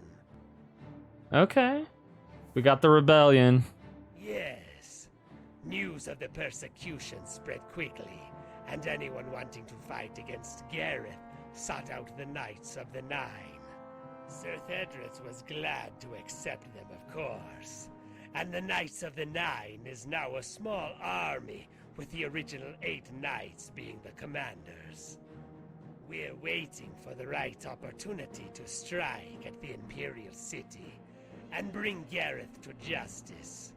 Okay. We got the rebellion. Yes. News of the persecution spread quickly, and anyone wanting to fight against Gareth sought out the Knights of the Nine. Sir Thedrith was glad to accept them, of course. And the Knights of the Nine is now a small army, with the original 8 knights being the commanders. We're waiting for the right opportunity to strike at the Imperial City and bring Gareth to justice.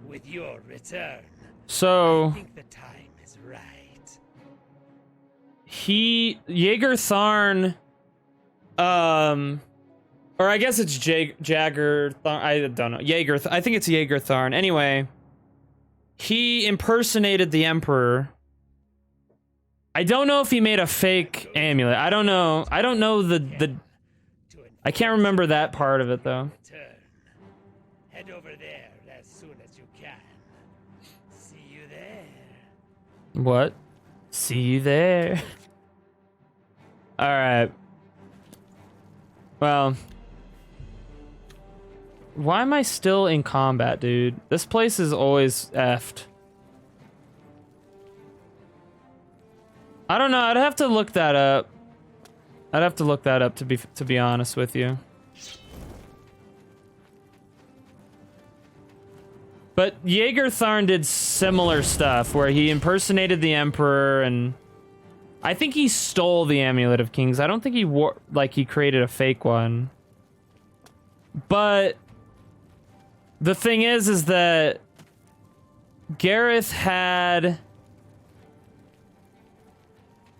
With your return, I So think the time is right. Jaeger Tharn, or I guess it's Jagger Tharn, I don't know. I think it's Jaeger Tharn. Anyway, he impersonated the Emperor. I don't know if he made a fake amulet. I don't know. I don't know the I can't remember that part of it though. Return. Head over there as soon as you can. See you there. What? See you there. All right. Well, why am I still in combat, dude? This place is always effed. I don't know. I'd have to look that up. I'd have to look that up to be honest with you. But Jaeger Tharn did similar stuff where he impersonated the Emperor, and I think he stole the Amulet of Kings. I don't think he created a fake one. But the thing is that Gareth had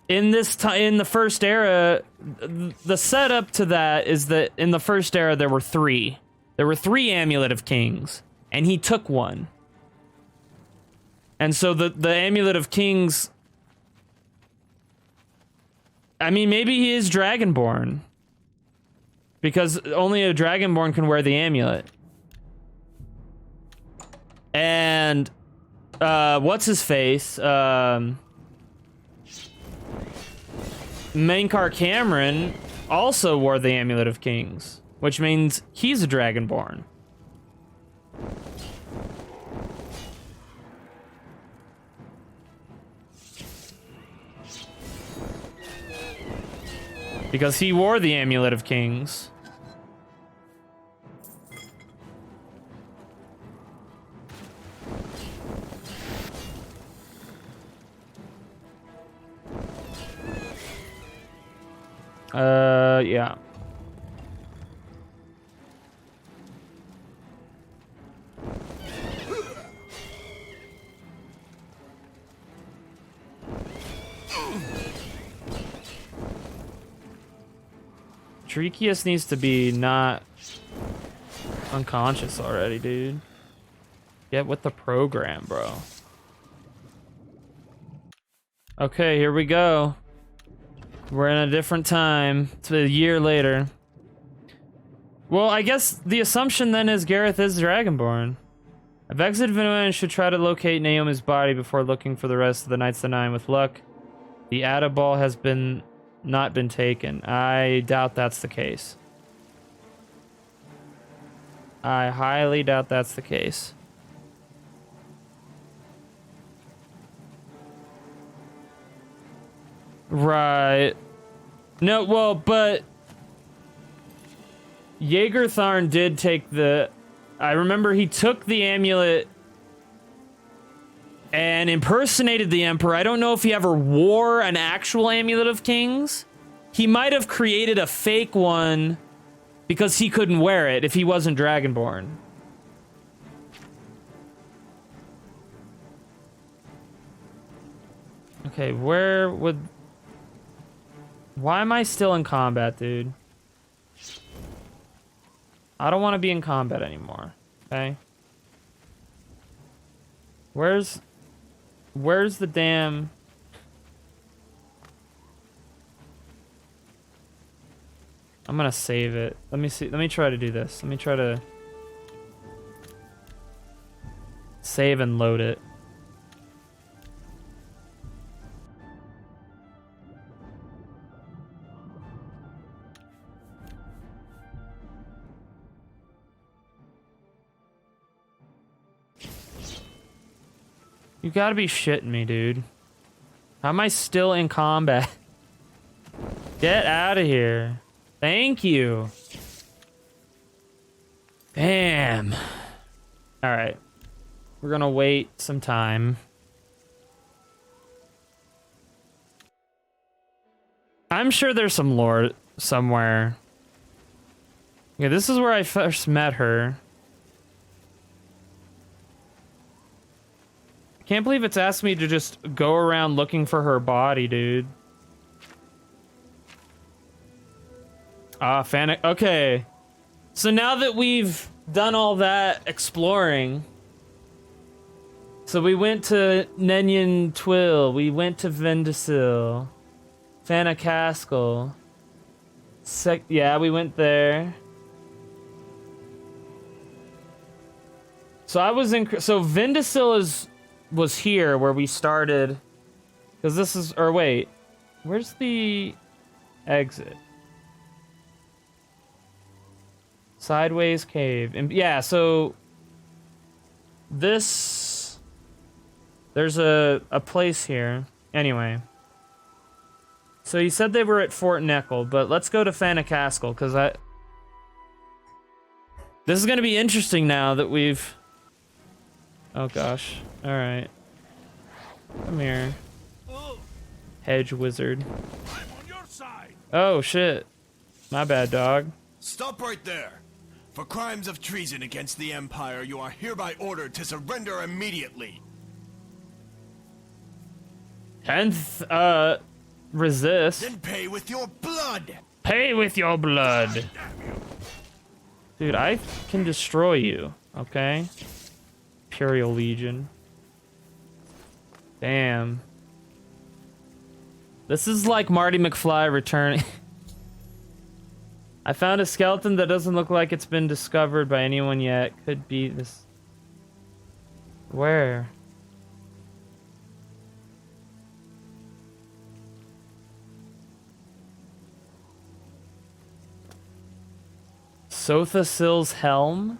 in the first era, the setup to that is that in the first era there were 3. There were 3 Amulet of Kings, and he took one. And so the Amulet of Kings, I mean, maybe he is Dragonborn, because only a Dragonborn can wear the amulet. And what's his face? Mankar Cameron also wore the Amulet of Kings. which means he's a dragonborn. Because he wore the Amulet of Kings. Yeah. Treekius needs to be not unconscious already, dude. Get with the program, bro. Okay, here we go. We're in a different time. It's a year later. Well, I guess the assumption then is Gareth is Dragonborn. I've exited Vinua and should try to locate Naomi's body before looking for the rest of the Knights of the Nine. With luck, the Adabal has not been taken. I doubt that's the case. I highly doubt that's the case. Right. No, well, but Jaegertharn did take the... I remember he took the amulet and impersonated the Emperor. I don't know if he ever wore an actual Amulet of Kings. He might have created a fake one because he couldn't wear it if he wasn't Dragonborn. Okay, where would... Why am I still in combat, dude? I don't want to be in combat anymore, okay? Where's the damn... I'm gonna save it. Let me see. Let me try to do this. Let me try to save and load it. You gotta be shitting me, dude. How am I still in combat? Get out of here. Thank you. Damn. Alright. We're gonna wait some time. I'm sure there's some lore somewhere. Yeah, this is where I first met her. Can't believe it's asked me to just go around looking for her body, dude. Fanic. Okay. So now that we've done all that exploring, so we went to Nenyan Twill, we went to Vendasil, Fanacastle. Yeah, we went there. So I was in. So Vendasil was here where we started, because this is. Or wait, where's the exit? Sideways cave. And yeah, so this, there's a place here. Anyway. So you said they were at Fort Neckel, but let's go to Fanacastle, because this is going to be interesting now that we've... Oh gosh. Alright. Come here. Hedge wizard. I'm on your side. Oh shit. My bad, dog. Stop right there. For crimes of treason against the Empire, you are hereby ordered to surrender immediately. And, resist. Then pay with your blood. Pay with your blood. Dude, I can destroy you, okay? Imperial Legion. Damn. This is like Marty McFly returning. I found a skeleton that doesn't look like it's been discovered by anyone yet. Could be this. Where? Sothasil's helm?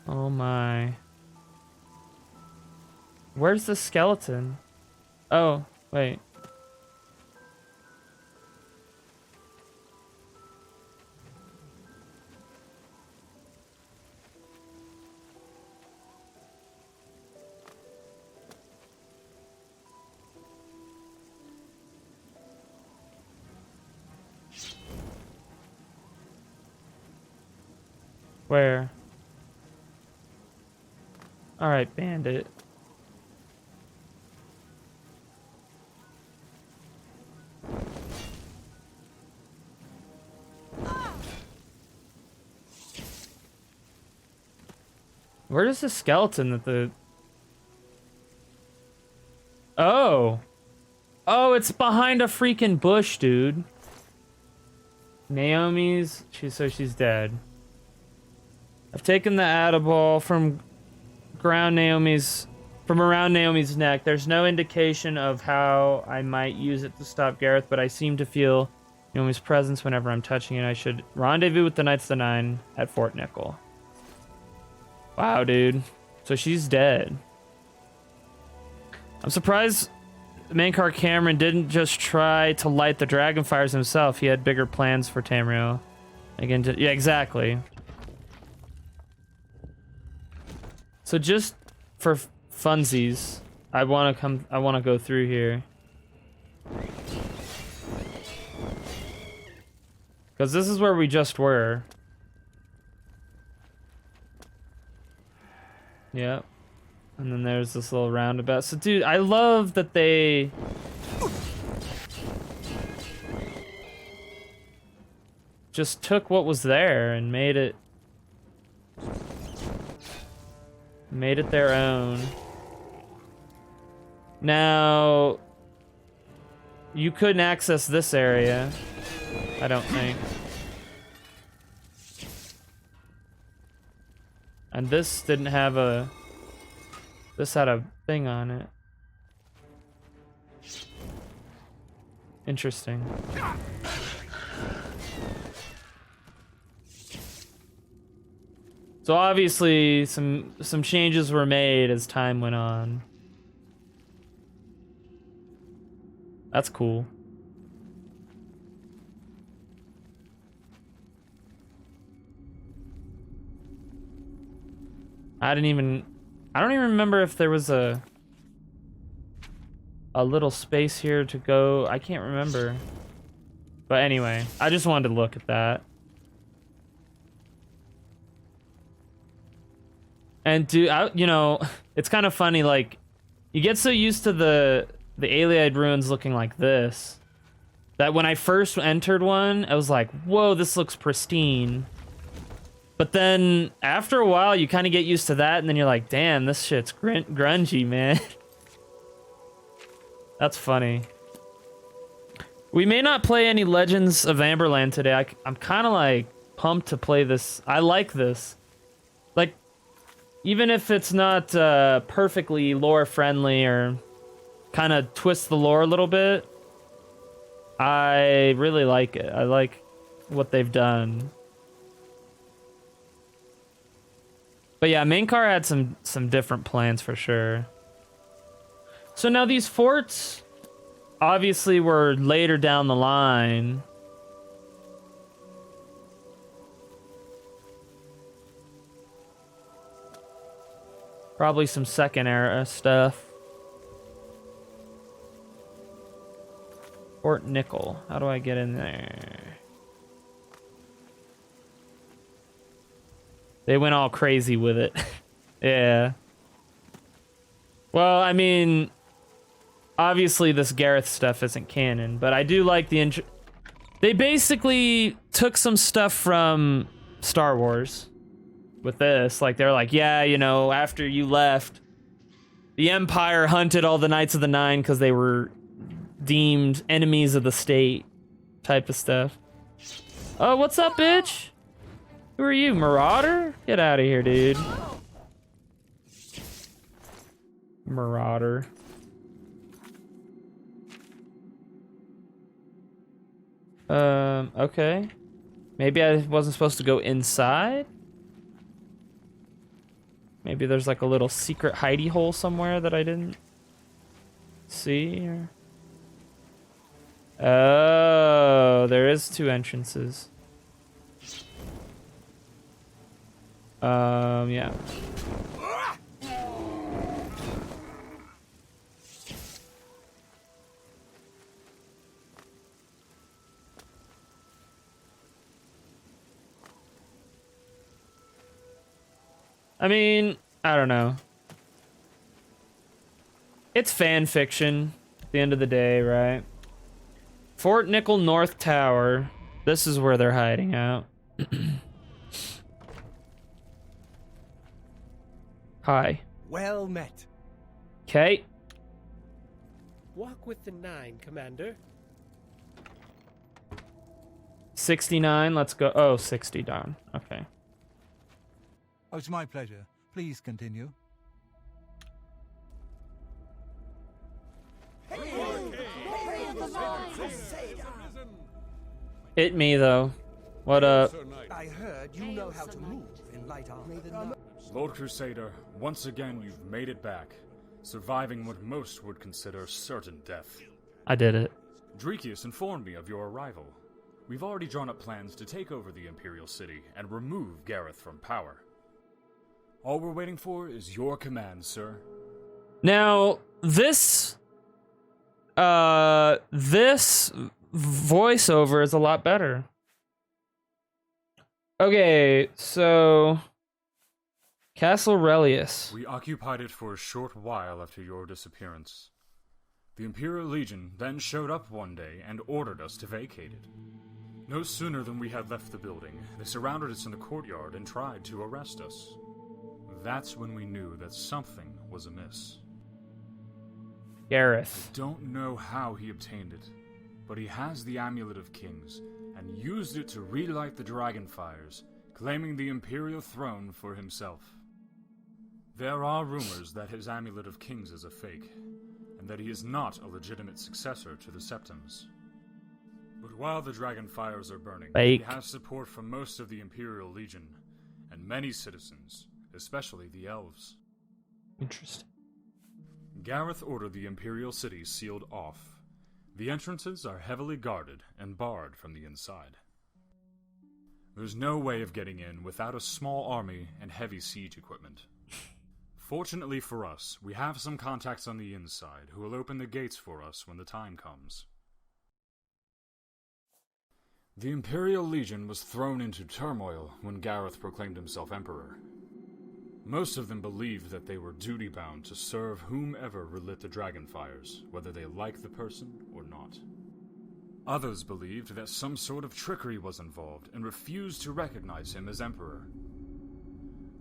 Oh my. Where's the skeleton? Oh, wait. Where? Alright, bandit. Where is the skeleton that the... Oh! Oh, it's behind a freaking bush, dude. Naomi's... she's dead. I've taken the Adaball from around Naomi's neck. There's no indication of how I might use it to stop Gareth, but I seem to feel Naomi's presence whenever I'm touching it. I should rendezvous with the Knights of the Nine at Fort Nickel. Wow, dude. So she's dead. I'm surprised Mankar Cameron didn't just try to light the dragonfires himself. He had bigger plans for Tamriel. Again, yeah, exactly. So just for funsies, I want to go through here. Because this is where we just were. Yep. And then there's this little roundabout. So, dude, I love that they... just took what was there and made it their own. Now, you couldn't access this area, I don't think. And this didn't have a... this had a thing on it. Interesting. So obviously some changes were made as time went on. That's cool. I don't even remember if there was a little space here to go. I can't remember. But anyway, I just wanted to look at that. And you know, it's kind of funny, like, you get so used to the Aleid ruins looking like this, that when I first entered one, I was like, whoa, this looks pristine. But then, after a while, you kind of get used to that, and then you're like, damn, this shit's grungy, man. That's funny. We may not play any Legends of Amberland today. I'm kind of, like, pumped to play this. I like this. Like, even if it's not perfectly lore-friendly or kind of twist the lore a little bit, I really like it. I like what they've done. But yeah, Mankar had some different plans for sure. So now these forts obviously were later down the line. Probably some second era stuff. Fort Nickel. How do I get in there? They went all crazy with it. Yeah. Well, I mean, obviously this Gareth stuff isn't canon, but I do like the they basically took some stuff from Star Wars with this. Like, they're like, yeah, you know, after you left, the Empire hunted all the Knights of the Nine because they were deemed enemies of the state type of stuff. Oh, what's up, bitch? Who are you, Marauder? Get out of here, dude. Marauder. Okay. Maybe I wasn't supposed to go inside? Maybe there's like a little secret hidey hole somewhere that I didn't see? Or... Oh, there is 2 entrances. Yeah. I mean, I don't know. It's fan fiction at the end of the day, right? Fort Nickel North Tower. This is where they're hiding out. Hi. Well met. Okay. Walk with the 9, Commander. 69, let's go. Oh, 60 down. Okay. Oh, it's my pleasure. Please continue. Hit me, though. What up? I heard you know how to move in light armor. Lord Crusader, once again you've made it back, surviving what most would consider certain death. I did it. Drekius informed me of your arrival. We've already drawn up plans to take over the Imperial City and remove Gareth from power. All we're waiting for is your command, sir. Now, this voiceover is a lot better. Okay, so Castle Relius. We occupied it for a short while after your disappearance. The Imperial Legion then showed up one day and ordered us to vacate it. No sooner than we had left the building, they surrounded us in the courtyard and tried to arrest us. That's when we knew that something was amiss. Gareth. I don't know how he obtained it, but he has the Amulet of Kings and used it to relight the dragon fires, claiming the Imperial throne for himself. There are rumors that his Amulet of Kings is a fake, and that he is not a legitimate successor to the Septums. But while the dragon fires are burning, Fake. he has support from most of the Imperial Legion, and many citizens, especially the elves. Interesting. Gareth ordered the Imperial City sealed off. The entrances are heavily guarded and barred from the inside. There's no way of getting in without a small army and heavy siege equipment. Fortunately for us, we have some contacts on the inside who will open the gates for us when the time comes. The Imperial Legion was thrown into turmoil when Gareth proclaimed himself Emperor. Most of them believed that they were duty-bound to serve whomever relit the dragon fires, whether they liked the person or not. Others believed that some sort of trickery was involved and refused to recognize him as Emperor.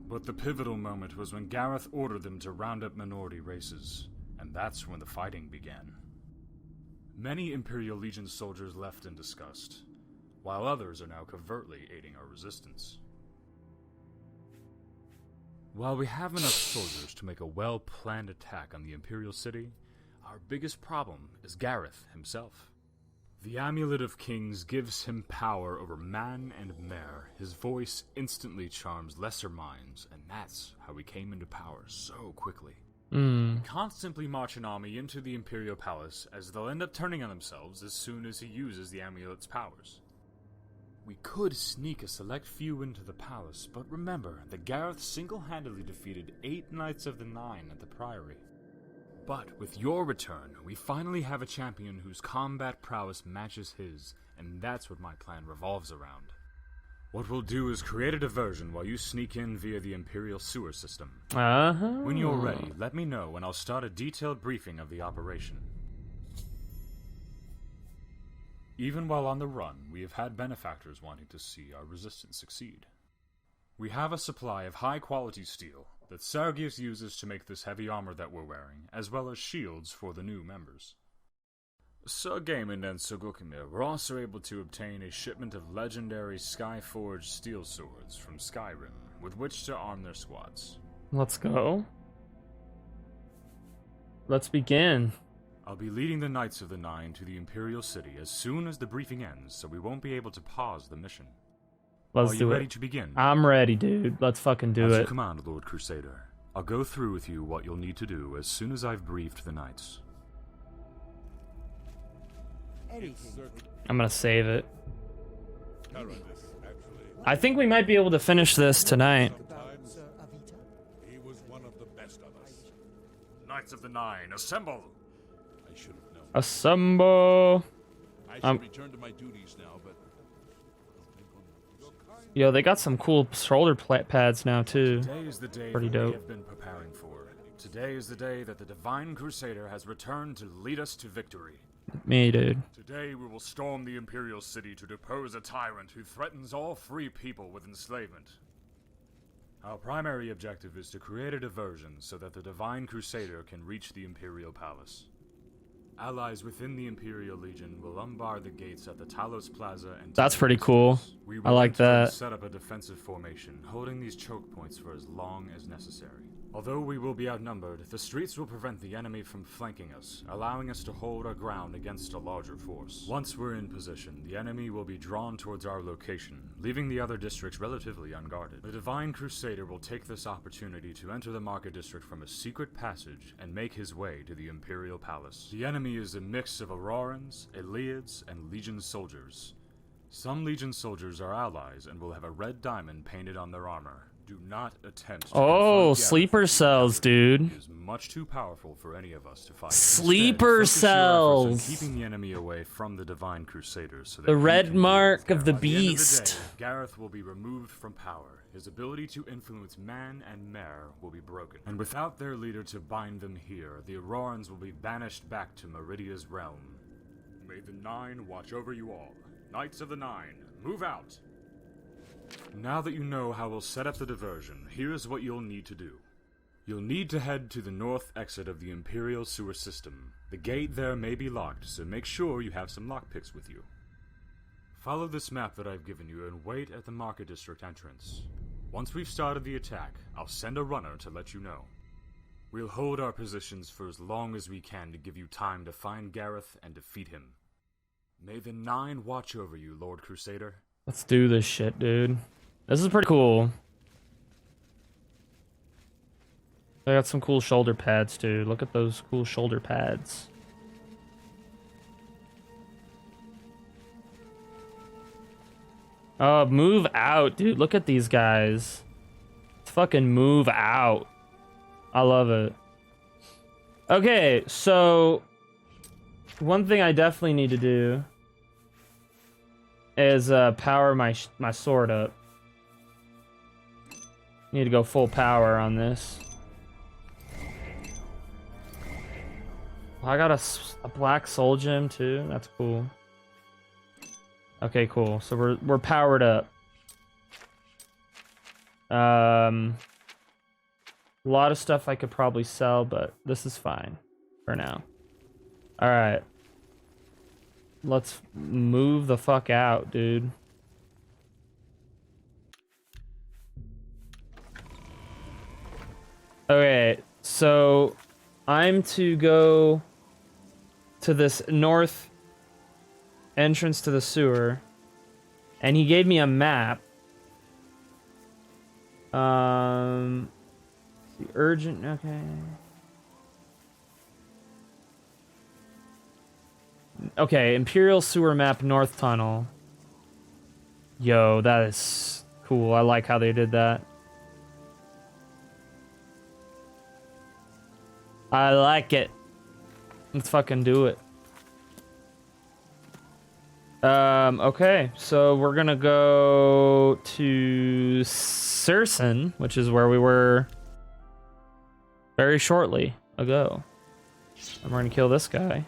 But the pivotal moment was when Gareth ordered them to round up minority races, and that's when the fighting began. Many Imperial Legion soldiers left in disgust, while others are now covertly aiding our resistance. While we have enough soldiers to make a well-planned attack on the Imperial City, our biggest problem is Gareth himself. The Amulet of Kings gives him power over man and mare. His voice instantly charms lesser minds, and that's how he came into power so quickly. We can't simply march an army into the Imperial Palace, as they'll end up turning on themselves as soon as he uses the amulet's powers. We could sneak a select few into the palace, but remember that Gareth single-handedly defeated 8 Knights of the Nine at the Priory. But with your return, we finally have a champion whose combat prowess matches his, and that's what my plan revolves around. What we'll do is create a diversion while you sneak in via the Imperial sewer system. When you're ready, let me know and I'll start a detailed briefing of the operation. Even while on the run, we have had benefactors wanting to see our resistance succeed. We have a supply of high-quality steel that Sergius uses to make this heavy armor that we're wearing, as well as shields for the new members. Sir Gaiman and Sir Gukimir were also able to obtain a shipment of legendary Skyforged steel swords from Skyrim, with which to arm their squads. Let's go. Let's begin. I'll be leading the Knights of the Nine to the Imperial City as soon as the briefing ends, so we won't be able to pause the mission. Let's Are you do ready it. to begin? I'm ready, dude. Let's fucking do As you it. command, Lord Crusader. I'll go through with you what you'll need to do as soon as I've briefed the knights. I'm gonna save it. I think we might be able to finish this tonight. He was one of the best of us. Knights of the Nine, assemble! I should have known. Assemble. I should return to my duties now, but Yo, they got some cool shoulder pads now too. Today is the day Pretty that we dope. have been preparing for. Today is the day that the Divine Crusader has returned to lead us to victory. Me, dude. Today we will storm the Imperial City to depose a tyrant who threatens all free people with enslavement. Our primary objective is to create a diversion so that the Divine Crusader can reach the Imperial Palace. Allies within the Imperial Legion will unbar the gates at the Talos Plaza and... That's pretty cool. We I will like enter and that. set up a defensive formation, holding these choke points for as long as necessary. Although we will be outnumbered, the streets will prevent the enemy from flanking us, allowing us to hold our ground against a larger force. Once we're in position, the enemy will be drawn towards our location, leaving the other districts relatively unguarded. The Divine Crusader will take this opportunity to enter the Market District from a secret passage and make his way to the Imperial Palace. The enemy is a mix of Aurorans, Iliads, and Legion soldiers. Some Legion soldiers are allies and will have a red diamond painted on their armor. Do not attempt to Oh, confront sleeper Gareth. cells, dude. He is much too powerful for any of us to fight. Sleeper Instead, focus your efforts cells. on keeping the enemy away from the Divine Crusaders so that The he red can deal mark with of the Gareth. By the end of the beast. day, Gareth will be removed from power. His ability to influence man and mare will be broken. And without their leader to bind them here, the Aurorans will be banished back to Meridia's realm. May the Nine watch over you all. Knights of the Nine, move out! Now that you know how we'll set up the diversion, here's what you'll need to do. You'll need to head to the north exit of the Imperial sewer system. The gate there may be locked, so make sure you have some lockpicks with you. Follow this map that I've given you and wait at the Market District entrance. Once we've started the attack, I'll send a runner to let you know. We'll hold our positions for as long as we can to give you time to find Gareth and defeat him. May the Nine watch over you, Lord Crusader. Let's do this shit, dude. This is pretty cool. They got some cool shoulder pads, too. Look at those cool shoulder pads. Oh, move out, dude. Look at these guys. Let's fucking move out. I love it. Okay, so one thing I definitely need to do is power my sword up. Need to go full power on this. I got a black soul gem too. That's cool. Okay, cool. So we're powered up. A lot of stuff I could probably sell, but this is fine for now. All right. Let's move the fuck out, dude. Okay, so I'm to go to this north entrance to the sewer, and he gave me a map. The urgent, okay. Okay, Imperial Sewer Map North Tunnel. Yo, that is cool. I like how they did that. I like it. Let's fucking do it. Okay, so we're gonna go to Sersen, which is where we were very shortly ago. And we're gonna kill this guy.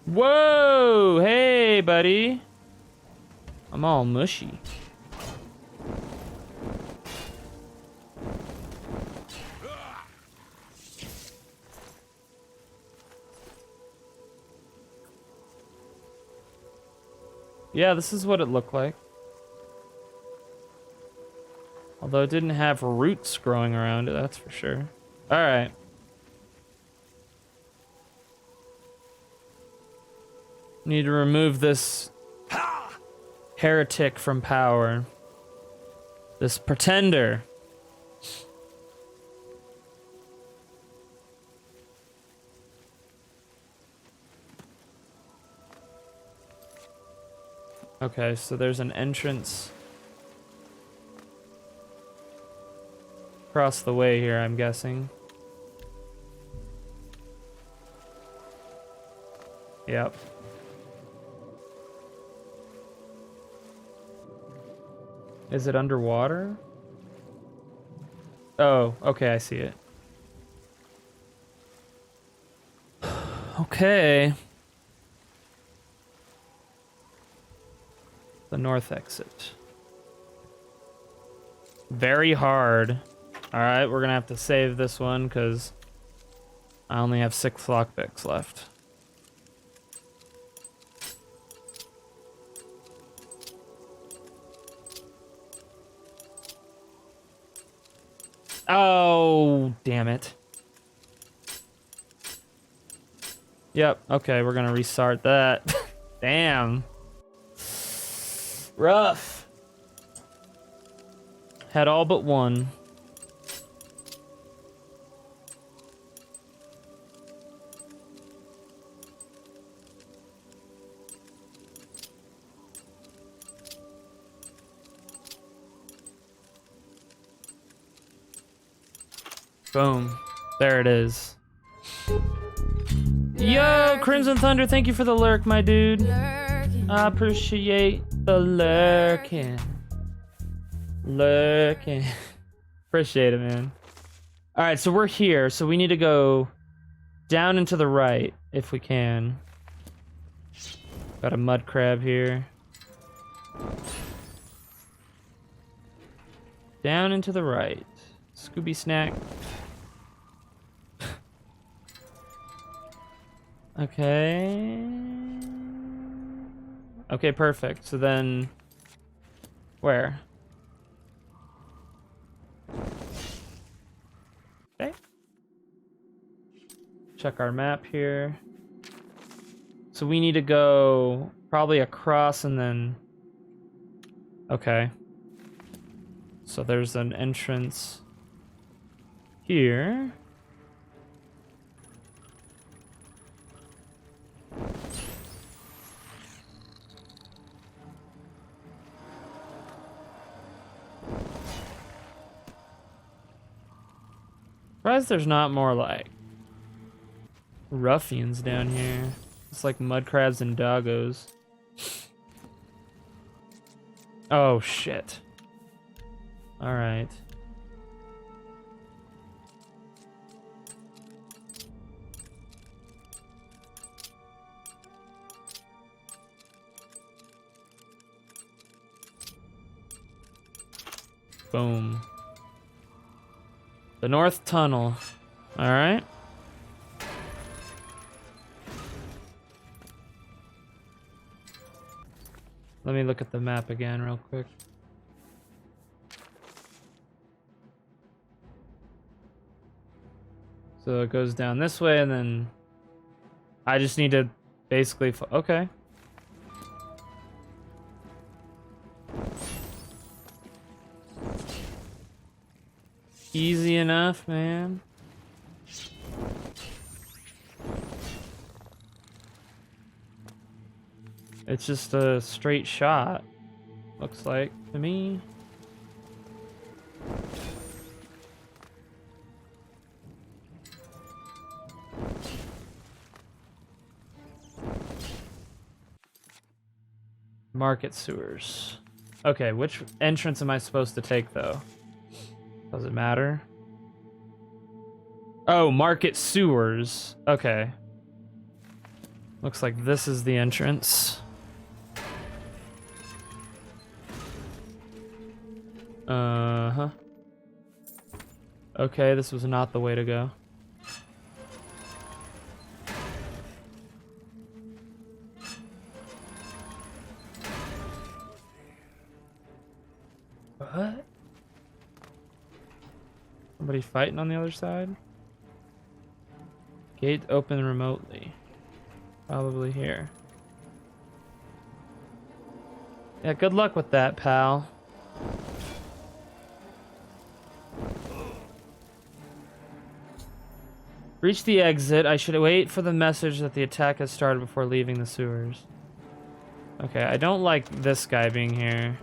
Whoa! Hey, buddy. I'm all mushy. Yeah, this is what it looked like. Although it didn't have roots growing around it, that's for sure. Alright. Need to remove this heretic from power. This pretender. Okay, so there's an entrance across the way here, I'm guessing. Yep. Is it underwater? Oh, okay, I see it. Okay. The north exit. Very hard. Alright, we're gonna have to save this one because I only have 6 lockpicks left. Oh, damn it. Yep, okay, we're gonna restart that. Damn. Rough. Had all but one. Boom. There it is. Yo, Crimson Thunder, thank you for the lurk, my dude. I appreciate the lurking. Lurking. Appreciate it, man. Alright, so we're here, so we need to go down and to the right, if we can. Got a mud crab here. Down and to the right. Scooby snack. Okay. Okay, perfect. So then, where? Okay. Check our map here. So we need to go probably across and then... Okay. So there's an entrance here. Surprised there's not more like ruffians down here. It's like mud crabs and doggos. Oh shit. All right. Boom. The North Tunnel. All right. Let me look at the map again real quick. So it goes down this way and then I just need to basically okay. Easy enough, man. It's just a straight shot, looks like to me. Market sewers. Okay, which entrance am I supposed to take though? Does it matter? Oh, market sewers. Okay. Looks like this is the entrance. Uh-huh. Okay, this was not the way to go. What? Somebody fighting on the other side? Gate open remotely. Probably here. Yeah, good luck with that, pal. Reach the exit. I should wait for the message that the attack has started before leaving the sewers. Okay, I don't like this guy being here.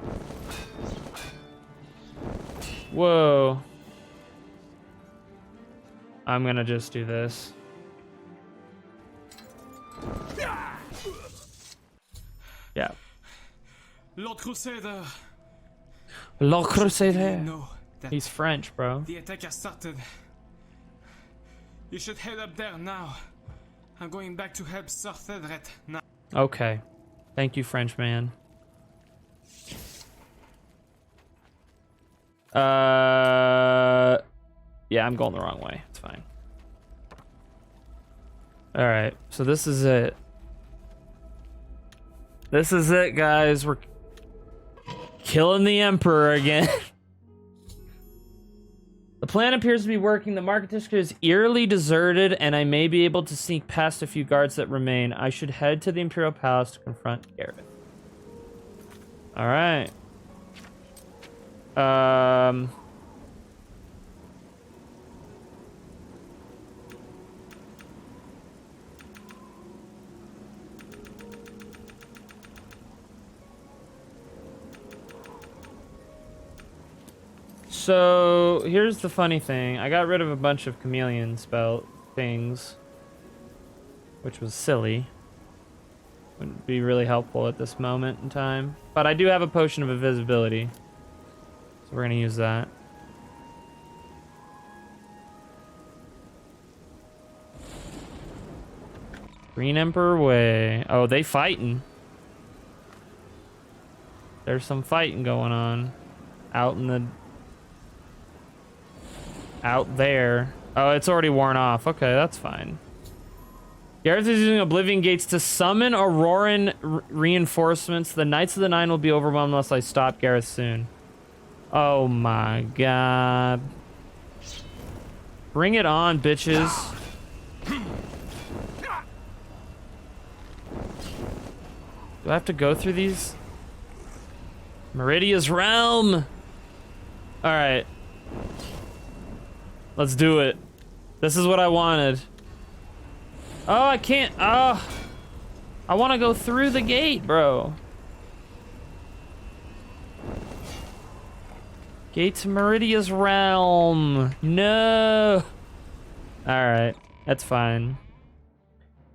Whoa. I'm gonna just do this. Yeah. Lord Crusader. Lord Crusader. Know that He's French, bro. the attack has started. You should head up there now. I'm going back to help Sir Cedret now. Okay. Thank you, French man. Yeah, I'm going the wrong way. It's fine. Alright, so this is it. This is it, guys. We're killing the Emperor again. The plan appears to be working. The market district is eerily deserted, and I may be able to sneak past a few guards that remain. I should head to the Imperial Palace to confront Gareth. Alright. So, here's the funny thing. I got rid of a bunch of chameleon spell things, which was silly. Wouldn't be really helpful at this moment in time. But I do have a potion of invisibility, so we're gonna use that. Green Emperor Way. Oh, they fighting. There's some fighting going on out in the... out there. Oh, it's already worn off. Okay, that's fine. Gareth is using Oblivion Gates to summon Auroran reinforcements. The Knights of the Nine will be overwhelmed unless I stop Gareth soon. Oh my god. Bring it on, bitches. Do I have to go through these? Meridia's Realm! Alright. Let's do it. This is what I wanted. Oh, I can't. Oh. I want to go through the gate, bro. Gate to Meridia's Realm. No. Alright. That's fine.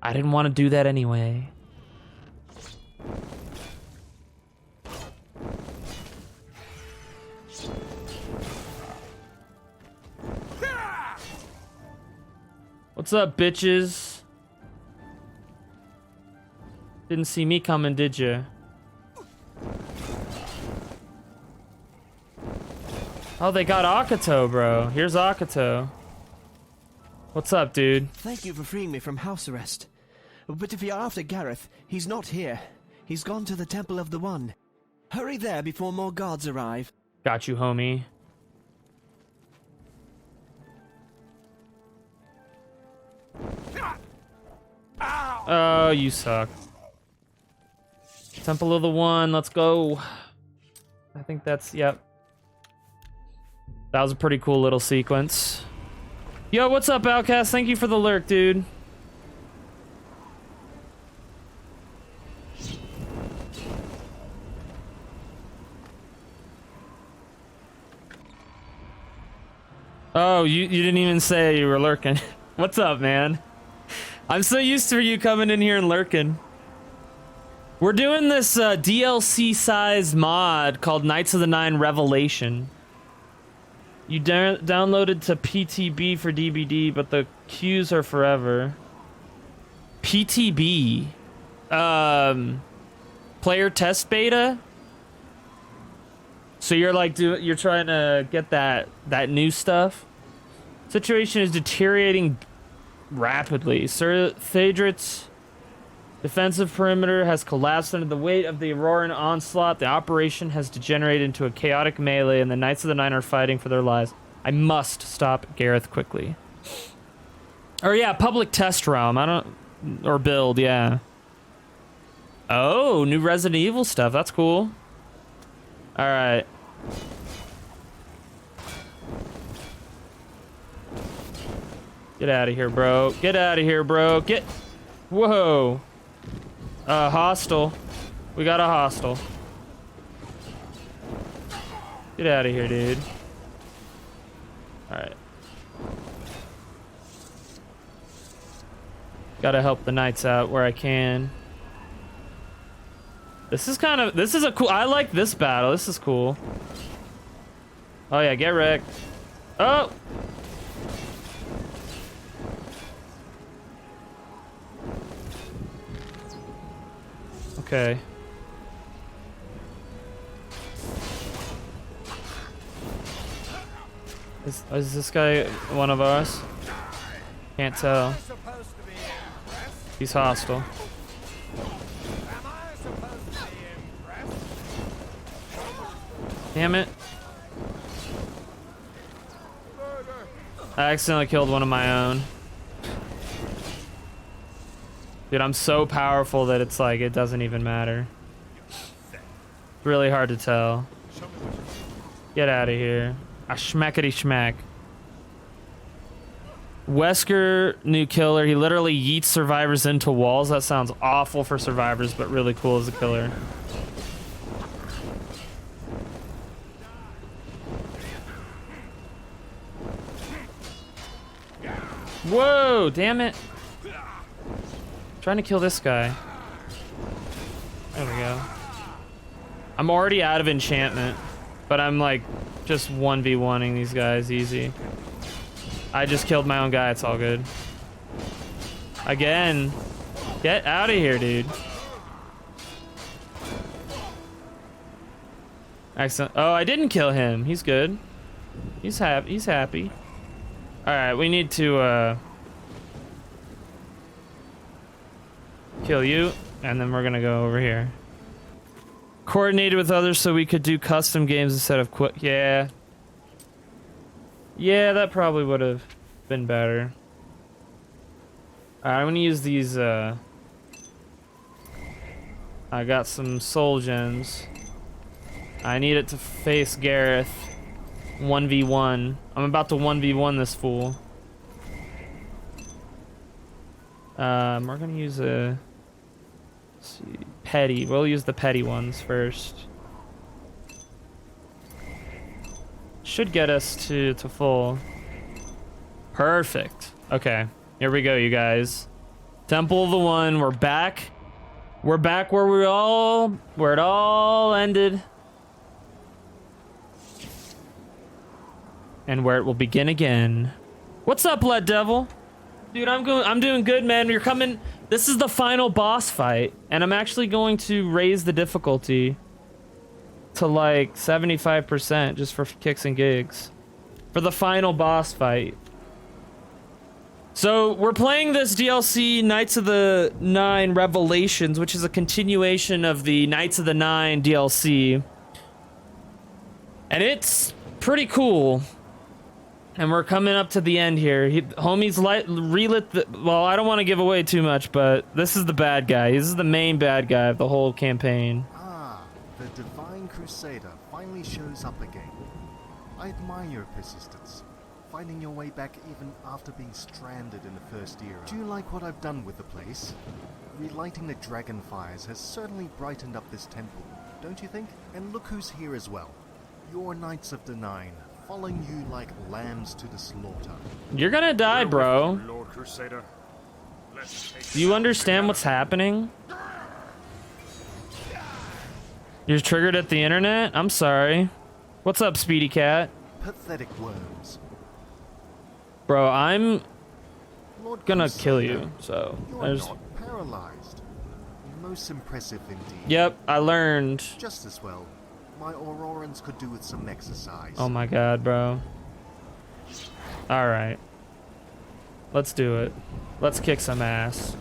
I didn't want to do that anyway. What's up, bitches? Didn't see me coming, did you? Oh, they got Akato, bro. Here's Akato. What's up, dude? Thank you for freeing me from house arrest. But if you're after Gareth, he's not here. He's gone to the Temple of the One. Hurry there before more guards arrive. Got you, homie. Oh, you suck. Temple of the One, let's go. I think that's, yep. That was a pretty cool little sequence. Yo, what's up, Outcast? Thank you for the lurk, dude. Oh, you didn't even say you were lurking. What's up, man? I'm so used to you coming in here and lurking. We're doing this DLC-sized mod called Knights of the Nine Revelation. You downloaded to PTB for DBD, but the queues are forever. PTB. Player test beta? So you're like, you're trying to get that new stuff? Situation is deteriorating rapidly. Sir Thadrit's defensive perimeter has collapsed under the weight of the Auroran onslaught. The operation has degenerated into a chaotic melee, and the Knights of the Nine are fighting for their lives. I must stop Gareth quickly. Or yeah, public test realm. Or build, yeah. Oh, new Resident Evil stuff. That's cool. Alright. Get out of here, bro. Get out of here, bro. Get... Whoa. Hostile. We got a hostile. Get out of here, dude. Alright. Gotta help the knights out where I can. This is kind of... This is a cool... I like this battle. This is cool. Oh, yeah. Get wrecked. Oh! Okay. Is this guy one of us? Can't tell. He's hostile. Damn it. I accidentally killed one of my own. Dude, I'm so powerful that it's like, it doesn't even matter. It's really hard to tell. Get out of here. A schmackety schmack. Wesker, new killer. He literally yeets survivors into walls. That sounds awful for survivors, but really cool as a killer. Whoa, damn it. Trying to kill this guy. There we go. I'm already out of enchantment, but I'm like just 1v1ing these guys easy. I just killed my own guy. It's all good. Again. Get out of here, dude. Excellent. Oh, I didn't kill him. He's good. He's happy. All right, we need to kill you, and then we're gonna go over here. Coordinated with others so we could do custom games instead of quick. Yeah. Yeah, that probably would have been better. Alright, I'm gonna use these, I got some soul gems. I need it to face Gareth. 1v1. I'm about to 1v1 this fool. We're gonna use a... Let's see, petty. We'll use the petty ones first. Should get us to full. Perfect. Okay, here we go, you guys. Temple of the One. We're back. We're back where it all ended. And where it will begin again. What's up, Blood Devil? Dude, I'm doing good, man. You're coming. This is the final boss fight, and I'm actually going to raise the difficulty to like 75% just for kicks and gigs for the final boss fight. So we're playing this DLC Knights of the Nine Revelations, which is a continuation of the Knights of the Nine DLC, and it's pretty cool. And we're coming up to the end here. Homie's relit the... Well, I don't want to give away too much, but this is the bad guy. This is the main bad guy of the whole campaign. Ah, the Divine Crusader finally shows up again. I admire your persistence, finding your way back even after being stranded in the First Era. Do you like what I've done with the place? Relighting the dragon fires has certainly brightened up this temple, don't you think? And look who's here as well. Your Knights of the Nine, following you like lambs to the slaughter. You're gonna die, bro. Lord Crusader. Do you understand what's happening? You're triggered at the internet? I'm sorry. What's up, Speedy Cat? Pathetic worms. Bro, I'm gonna Crusader, kill you, so you're not paralyzed. Most impressive indeed. Yep, I learned. Just as well. My Aurorans could do with some exercise. Oh my god, bro. Alright. Let's do it. Let's kick some ass.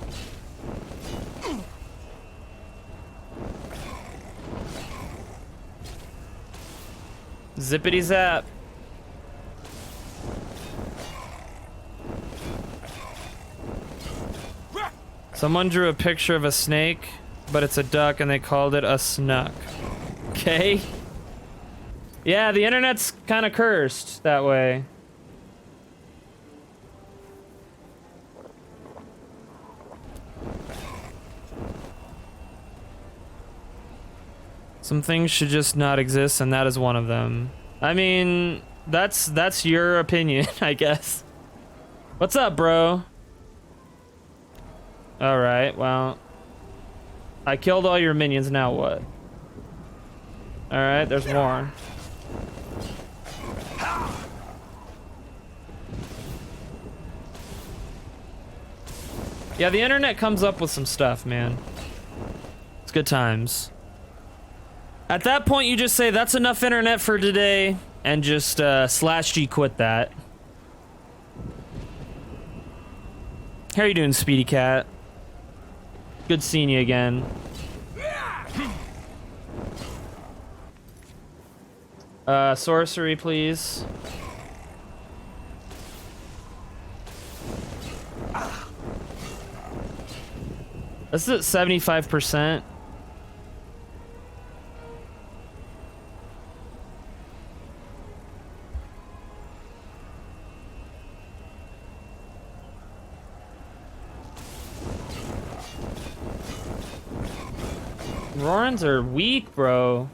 Zippity zap. Someone drew a picture of a snake, but it's a duck and they called it a snuck. Okay? Yeah, the internet's kind of cursed that way. Some things should just not exist, and that is one of them. I mean, that's your opinion, I guess. What's up, bro? Alright, well. I killed all your minions, now what? Alright, there's more. Yeah, the internet comes up with some stuff, man. It's good times. At that point, you just say, that's enough internet for today, and just /G quit that. How are you doing, Speedy Cat? Good seeing you again. Sorcery, please. This is at 75%. Rorans are weak, bro.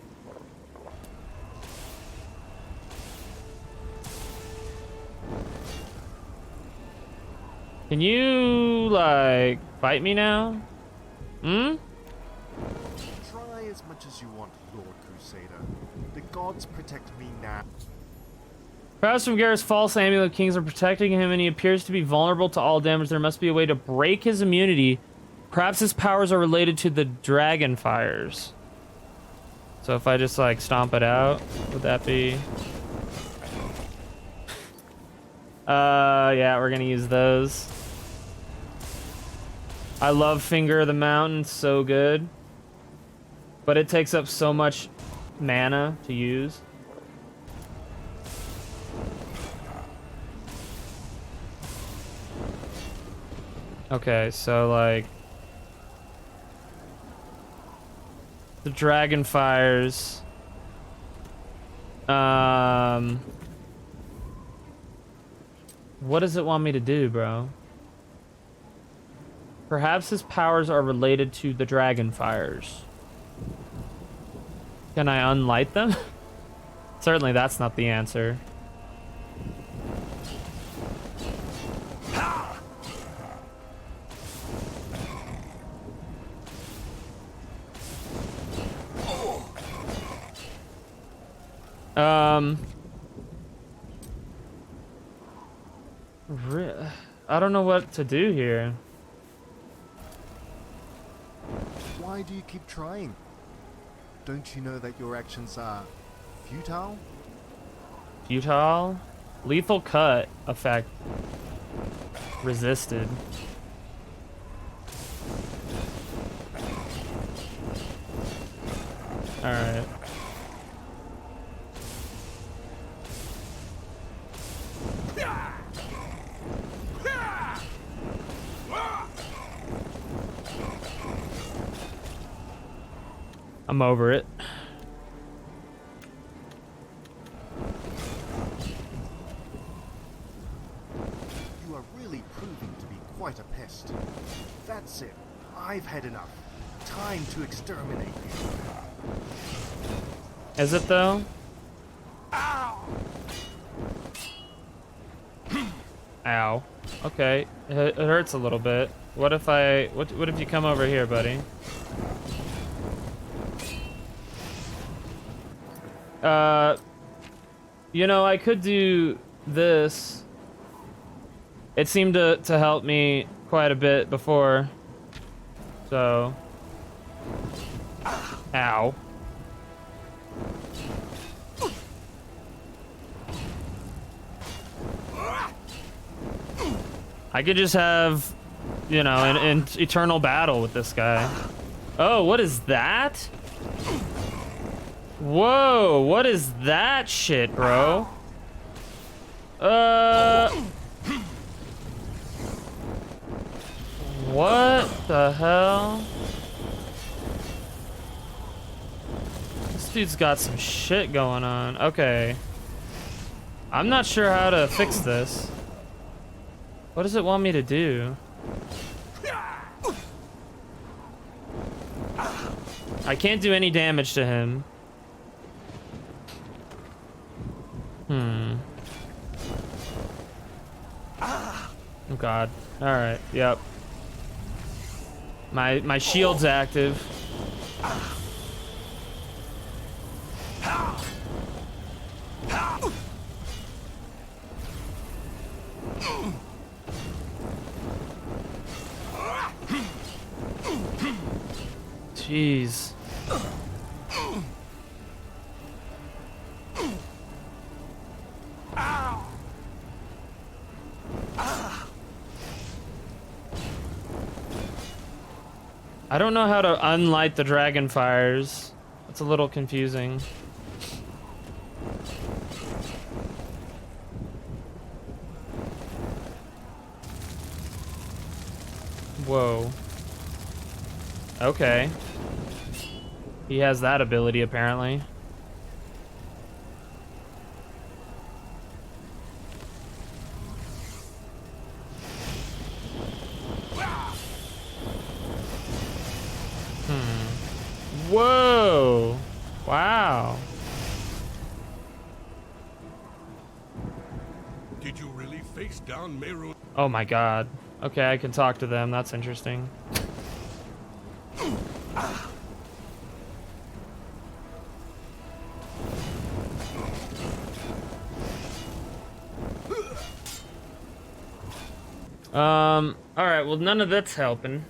Can you, like, fight me now? Hmm? Try as much as you want, Lord Crusader. The gods protect me now. Perhaps from Gareth's false amulet, kings are protecting him and he appears to be vulnerable to all damage. There must be a way to break his immunity. Perhaps his powers are related to the dragon fires. So if I just like stomp it out, would that be... yeah, we're gonna use those. I love Finger of the Mountain, so good. But it takes up so much mana to use. Okay, so like... the dragon fires. What does it want me to do, bro? Perhaps his powers are related to the dragon fires. Can I unlight them? Certainly that's not the answer. I don't know what to do here. Why do you keep trying? Don't you know that your actions are futile? Futile? Lethal cut effect. Resisted. Alright. I'm over it. You are really proving to be quite a pest. That's it. I've had enough. Time to exterminate you. Is it though? Ow. Okay. It hurts a little bit. What if I... What if you come over here, buddy? You know, I could do this. It seemed to help me quite a bit before. So... Ow. I could just have, you know, an eternal battle with this guy. Oh, what is that? Whoa, what is that shit, bro? What the hell? This dude's got some shit going on. Okay. I'm not sure how to fix this. What does it want me to do? I can't do any damage to him. Oh god. Alright, yep. My shield's active. Jeez. I don't know how to unlight the dragon fires. It's a little confusing. Whoa. Okay. He has that ability, apparently. Whoa! Wow. Did you really face down Meru? Oh my god. Okay, I can talk to them. That's interesting. Alright, well none of that's helping.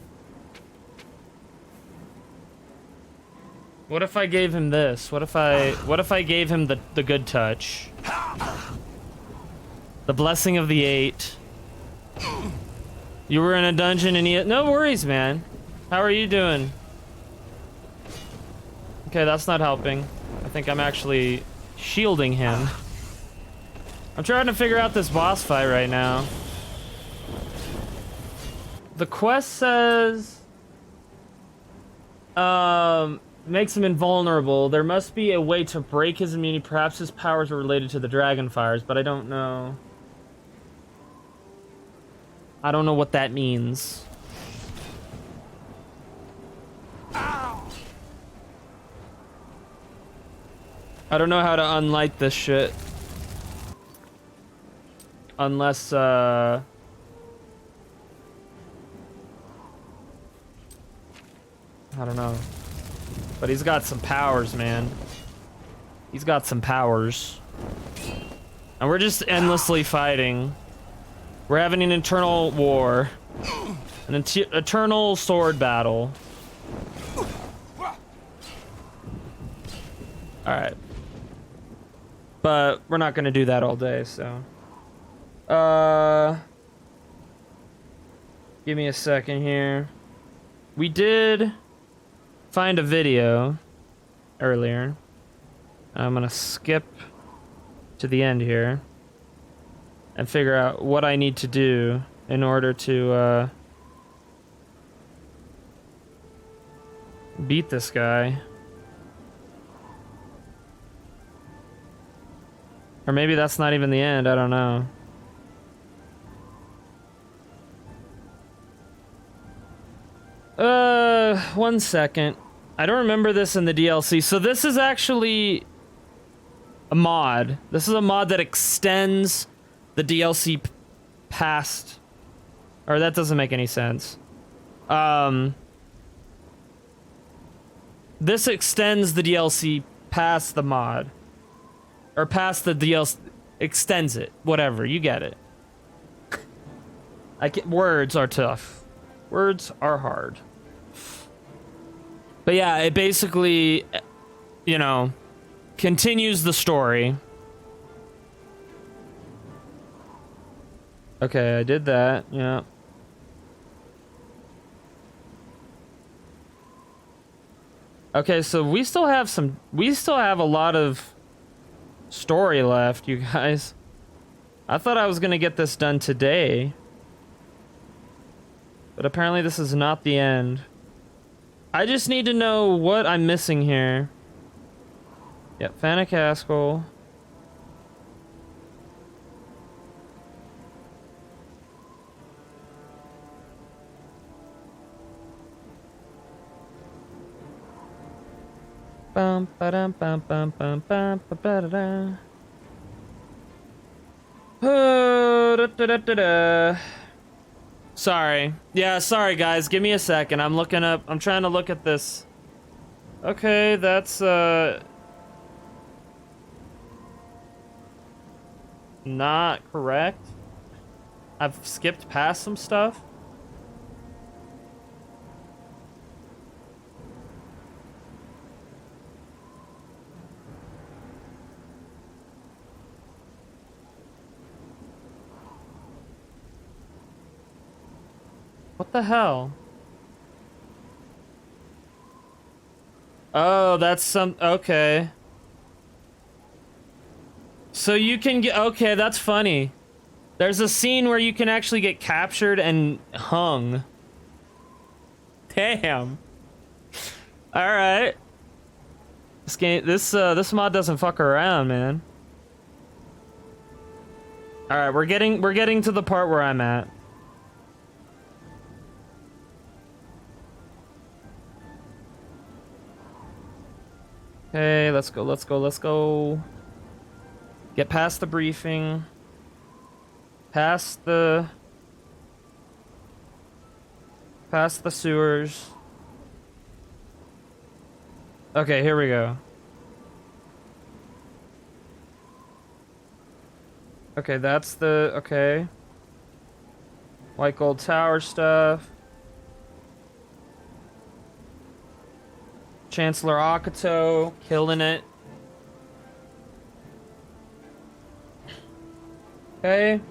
What if I gave him this? What if I gave him the good touch? The blessing of the 8. You were in a dungeon and he... No worries, man. How are you doing? Okay, that's not helping. I think I'm actually shielding him. I'm trying to figure out this boss fight right now. The quest says... makes him invulnerable. There must be a way to break his immunity. Perhaps his powers are related to the dragon fires, but I don't know. I don't know what that means. I don't know how to unlight this shit. Unless, I don't know. But he's got some powers, man. He's got some powers. And we're just endlessly fighting. We're having an eternal war. An eternal sword battle. Alright. But we're not gonna do that all day, so... Give me a second here. We did... find a video earlier. I'm gonna skip to the end here and figure out what I need to do in order to beat this guy. Or maybe that's not even the end, I don't know. One second. I don't remember this in the DLC. So this is actually a mod. This is a mod that extends the DLC past... Or that doesn't make any sense. This extends the DLC past the mod. Or past the DLC... Extends it. Whatever, you get it. Words are tough. Words are hard. But yeah, it basically, you know, continues the story. Okay, I did that, yeah. Okay, so we still have a lot of story left, you guys. I thought I was gonna get this done today. But apparently this is not the end. I just need to know what I'm missing here. Yep, Fennec Haskell. Bum ba-dum bum bum bum bum ba-da-da. Da-da-da-da-da. Sorry. Yeah, sorry guys. Give me a second. I'm trying to look at this. Okay, that's not correct. I've skipped past some stuff. What the hell? Oh, that's some... Okay. So you can get... Okay, that's funny. There's a scene where you can actually get captured and hung. Damn. Alright. This game... This mod doesn't fuck around, man. Alright, we're getting to the part where I'm at. Okay, let's go. Get past the briefing. Past the sewers. Okay, here we go. Okay, that's the... Okay. White Gold Tower stuff. Chancellor Akato, killing it. Okay.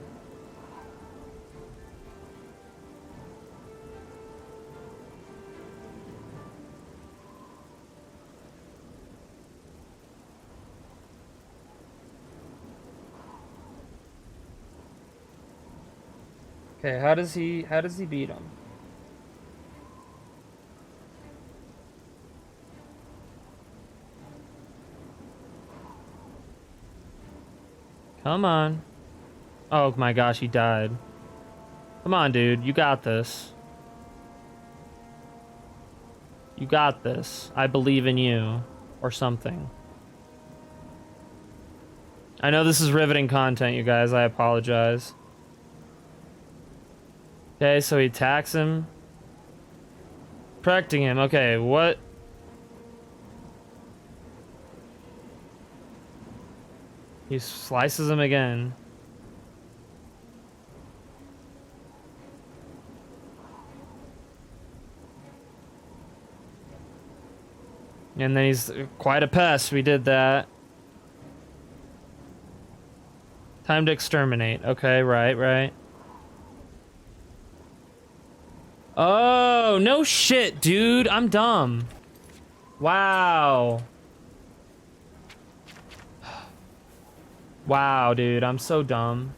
Okay, how does he beat him? Come on. Oh my gosh, he died. Come on, dude. You got this. You got this. I believe in you. Or something. I know this is riveting content, you guys. I apologize. Okay, so he attacks him. Protecting him. Okay, what? He slices him again. And then he's quite a pest. We did that. Time to exterminate. Okay, right. Oh, no shit, dude. I'm dumb. Wow. Wow, dude. I'm so dumb.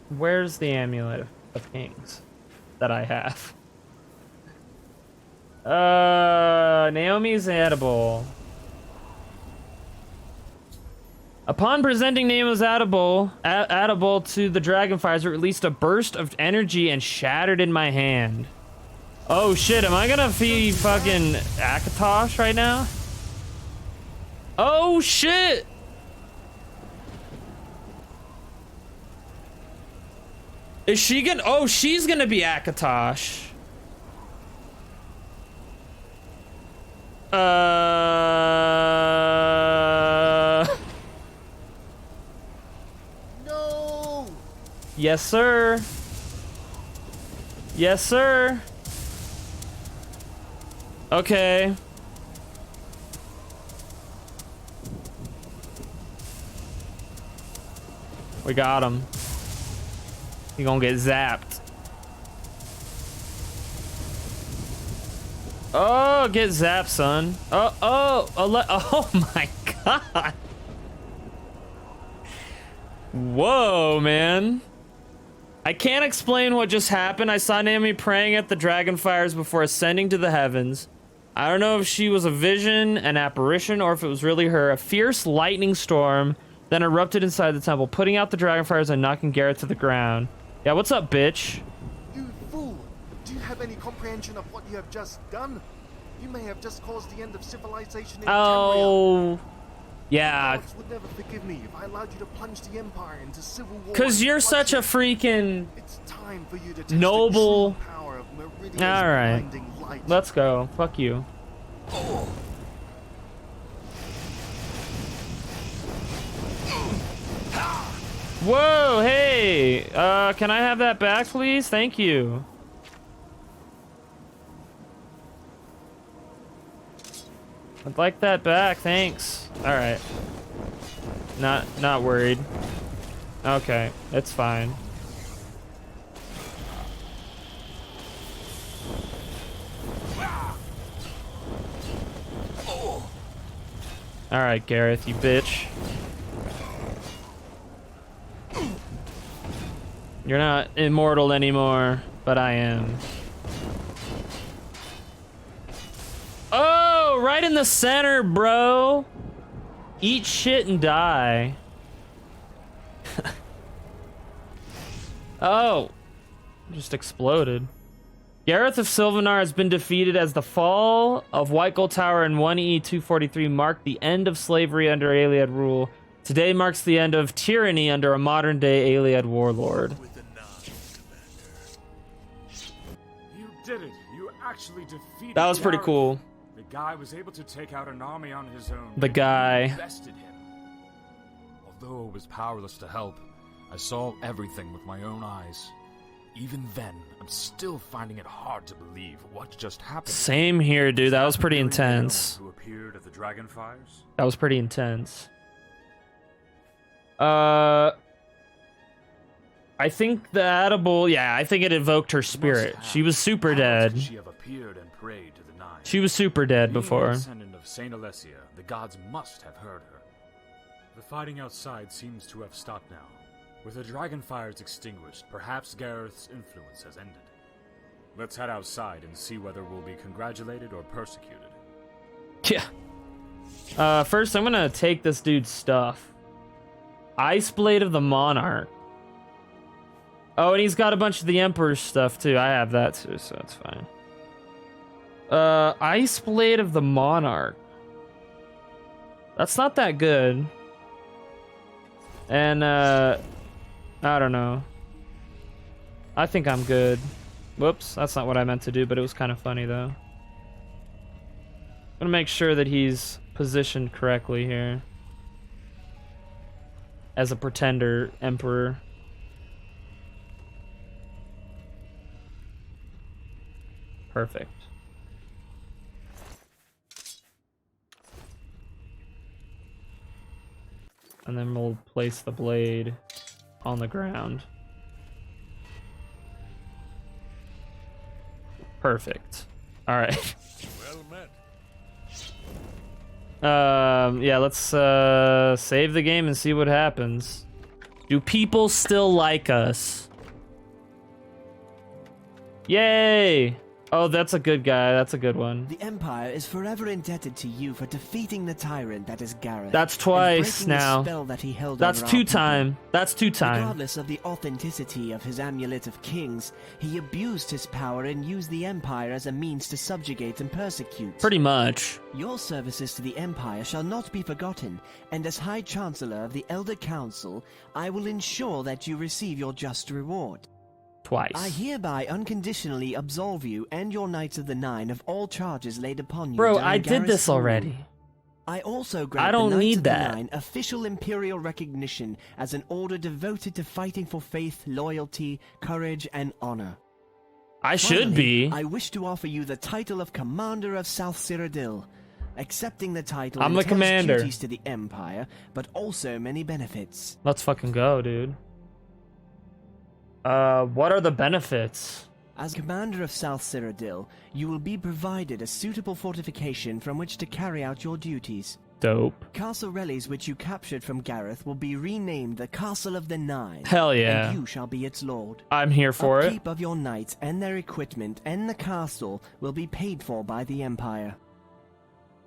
Where's the amulet of kings that I have? Naomi's edible. Upon presenting Nemo's edible to the dragonfires, it released a burst of energy and shattered in my hand. Oh shit, am I gonna feed fucking Akatosh right now? Oh shit! Is she gonna... Oh, she's gonna be Akatosh. No! Yes, sir. Yes, sir. Okay. We got him. He gonna get zapped. Oh, get zapped, son. Oh my god. Whoa, man. I can't explain what just happened. I saw Naomi praying at the dragonfires before ascending to the heavens. I don't know if she was a vision, an apparition, or if it was really her. A fierce lightning storm then erupted inside the temple, putting out the dragonfires and knocking Gareth to the ground. Yeah, what's up, bitch? You fool! Do you have any comprehension of what you have just done? You may have just caused the end of civilization in Oh, Tamriel. yeah. The gods would never forgive me if I allowed you to plunge the Empire into civil war. Because you're such a freaking It's time for you to test noble. the true power of Meridian's All right, blinding light. let's go. Fuck you. Whoa, hey! Can I have that back, please? Thank you. I'd like that back, thanks. Alright. Not worried. Okay, it's fine. Alright, Gareth, you bitch. You're not immortal anymore, but I am. Oh, right in the center, bro. Eat shit and die. Oh, just exploded. Gareth of Sylvanar has been defeated as the fall of White Gold Tower in 1E243 marked the end of slavery under Ayleid rule. Today marks the end of tyranny under a modern-day Ayleid warlord. You did it. You actually defeated That was pretty Gareth. cool. The guy was able to take out an army on his own. The guy. You bested him. Although I was powerless to help, I saw everything with my own eyes. Even then, I'm still finding it hard to believe what just happened. Same here, dude. That was pretty intense. Who appeared at the Dragonfires? That was pretty intense. I think the edible, yeah, I think it invoked her spirit. She was super dead. She have appeared and prayed to the Nine. She was super dead Being before. a descendant of Saint Alessia, the gods must have heard her. The fighting outside seems to have stopped now. With the dragonfires extinguished, perhaps Gareth's influence has ended. Let's head outside and see whether we'll be congratulated or persecuted. Yeah. First, I'm gonna take this dude's stuff. Ice Blade of the Monarch. Oh, and he's got a bunch of the Emperor's stuff, too. I have that, too, so that's fine. Ice Blade of the Monarch. That's not that good. And, I don't know. I think I'm good. Whoops, that's not what I meant to do, but it was kind of funny, though. I'm gonna make sure that he's positioned correctly here. As a pretender emperor. Perfect. And then we'll place the blade on the ground. Perfect. All right. Well met. Yeah, let's save the game and see what happens. Do people still like us? Yay! Oh, that's a good guy. That's a good one. The Empire is forever indebted to you for defeating the tyrant that is Gareth. That's and twice breaking the now. spell that he held That's over our two people. time. That's two time. Regardless of the authenticity of his amulet of kings, he abused his power and used the Empire as a means to subjugate and persecute. Pretty much. Your services to the Empire shall not be forgotten, and as High Chancellor of the Elder Council, I will ensure that you receive your just reward. Twice. I hereby unconditionally absolve you and your Knights of the Nine of all charges laid upon you. Bro, during I did Gareth's this rule. already. I also grant I don't the Knights need of the that. Nine official imperial recognition as an order devoted to fighting for faith, loyalty, courage, and honor. I should Finally, be. I wish to offer you the title of Commander of South Cyrodiil. Accepting the title I'm the entails commander. duties to the Empire, but also many benefits. Let's fucking go, dude. What are the benefits? As Commander of South Cyrodiil, you will be provided a suitable fortification from which to carry out your duties. Dope. Castle Relies which you captured from Gareth will be renamed the Castle of the Nine. Hell yeah. And you shall be its lord. I'm here for it. Upkeep of your knights and their equipment and the castle will be paid for by the Empire.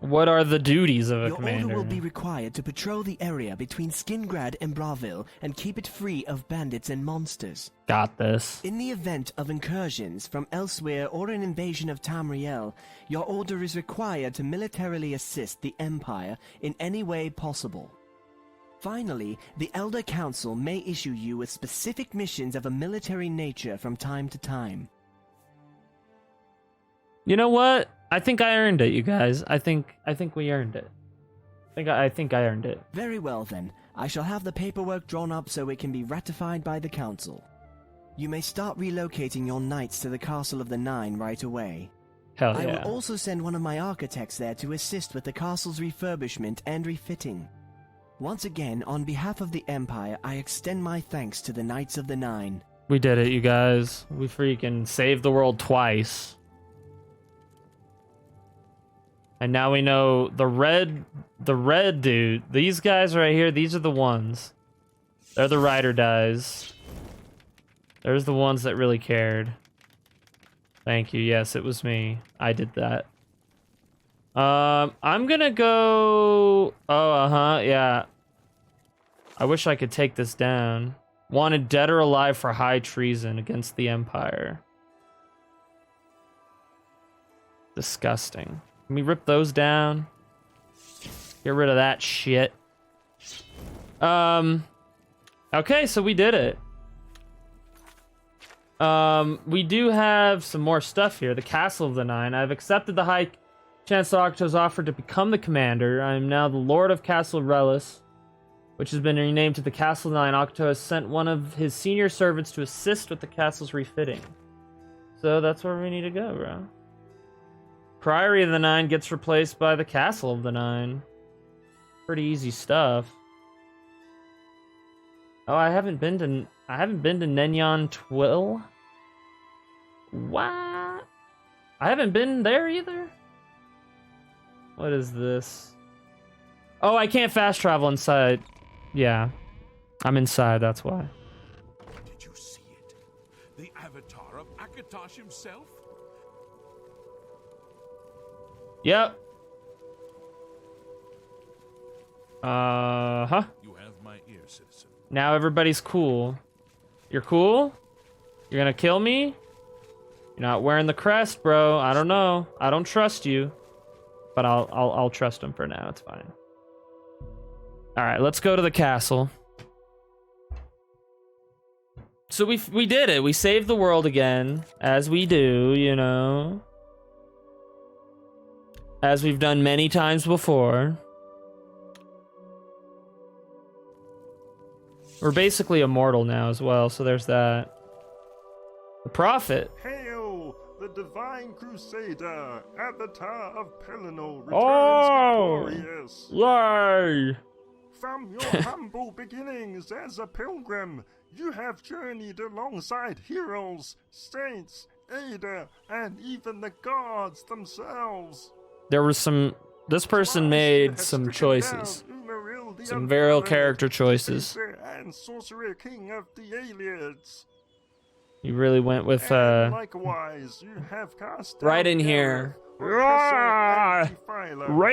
What are the duties of a Your commander? order will be required to patrol the area between Skingrad and Braville and keep it free of bandits and monsters. Got this. In the event of incursions from elsewhere or an invasion of Tamriel, your order is required to militarily assist the Empire in any way possible. Finally, the Elder Council may issue you with specific missions of a military nature from time to time. You know what? I think I earned it, you guys. I think we earned it. I think I earned it. Very well then. I shall have the paperwork drawn up so it can be ratified by the Council. You may start relocating your knights to the Castle of the Nine right away. Hell I yeah. will also send one of my architects there to assist with the castle's refurbishment and refitting. Once again, on behalf of the Empire, I extend my thanks to the Knights of the Nine. We did it, you guys. We freaking saved the world twice. And now we know the red dude. These guys right here, these are the ones. They're the ride or dies. There's the ones that really cared. Thank you. Yes, it was me. I did that. I'm gonna go... Oh, yeah. I wish I could take this down. Wanted dead or alive for high treason against the Empire. Disgusting. Can we rip those down? Get rid of that shit. Okay, so we did it. We do have some more stuff here. The Castle of the Nine. I've accepted the High Chancellor Octo's offer to become the commander. I am now the Lord of Castle Relis, which has been renamed to the Castle of the Nine. Octo has sent one of his senior servants to assist with the castle's refitting. So that's where we need to go, bro. Priory of the Nine gets replaced by the Castle of the Nine. Pretty easy stuff. Oh, I haven't been to Nenyon Twill. What? I haven't been there either. What is this? Oh, I can't fast travel inside. Yeah, I'm inside. That's why. Did you see it? The avatar of Akatosh himself? Yep. Uh-huh. You have my ear, citizen. Now everybody's cool. You're cool? You're gonna kill me? You're not wearing the crest, bro. I don't know. I don't trust you. But I'll trust him for now. It's fine. Alright, let's go to the castle. So we did it. We saved the world again. As we do, you know. As we've done many times before. We're basically immortal now as well, so there's that. The Prophet. Hail, the Divine Crusader, Avatar of Pelennor, returns victorious. Yay! From your humble beginnings as a pilgrim, you have journeyed alongside heroes, saints, Ada, and even the gods themselves. There was some... This person made some choices. Some very real character choices. And sorcerer king of the Aelids. You really went with, likewise, you have cast right in here. Ray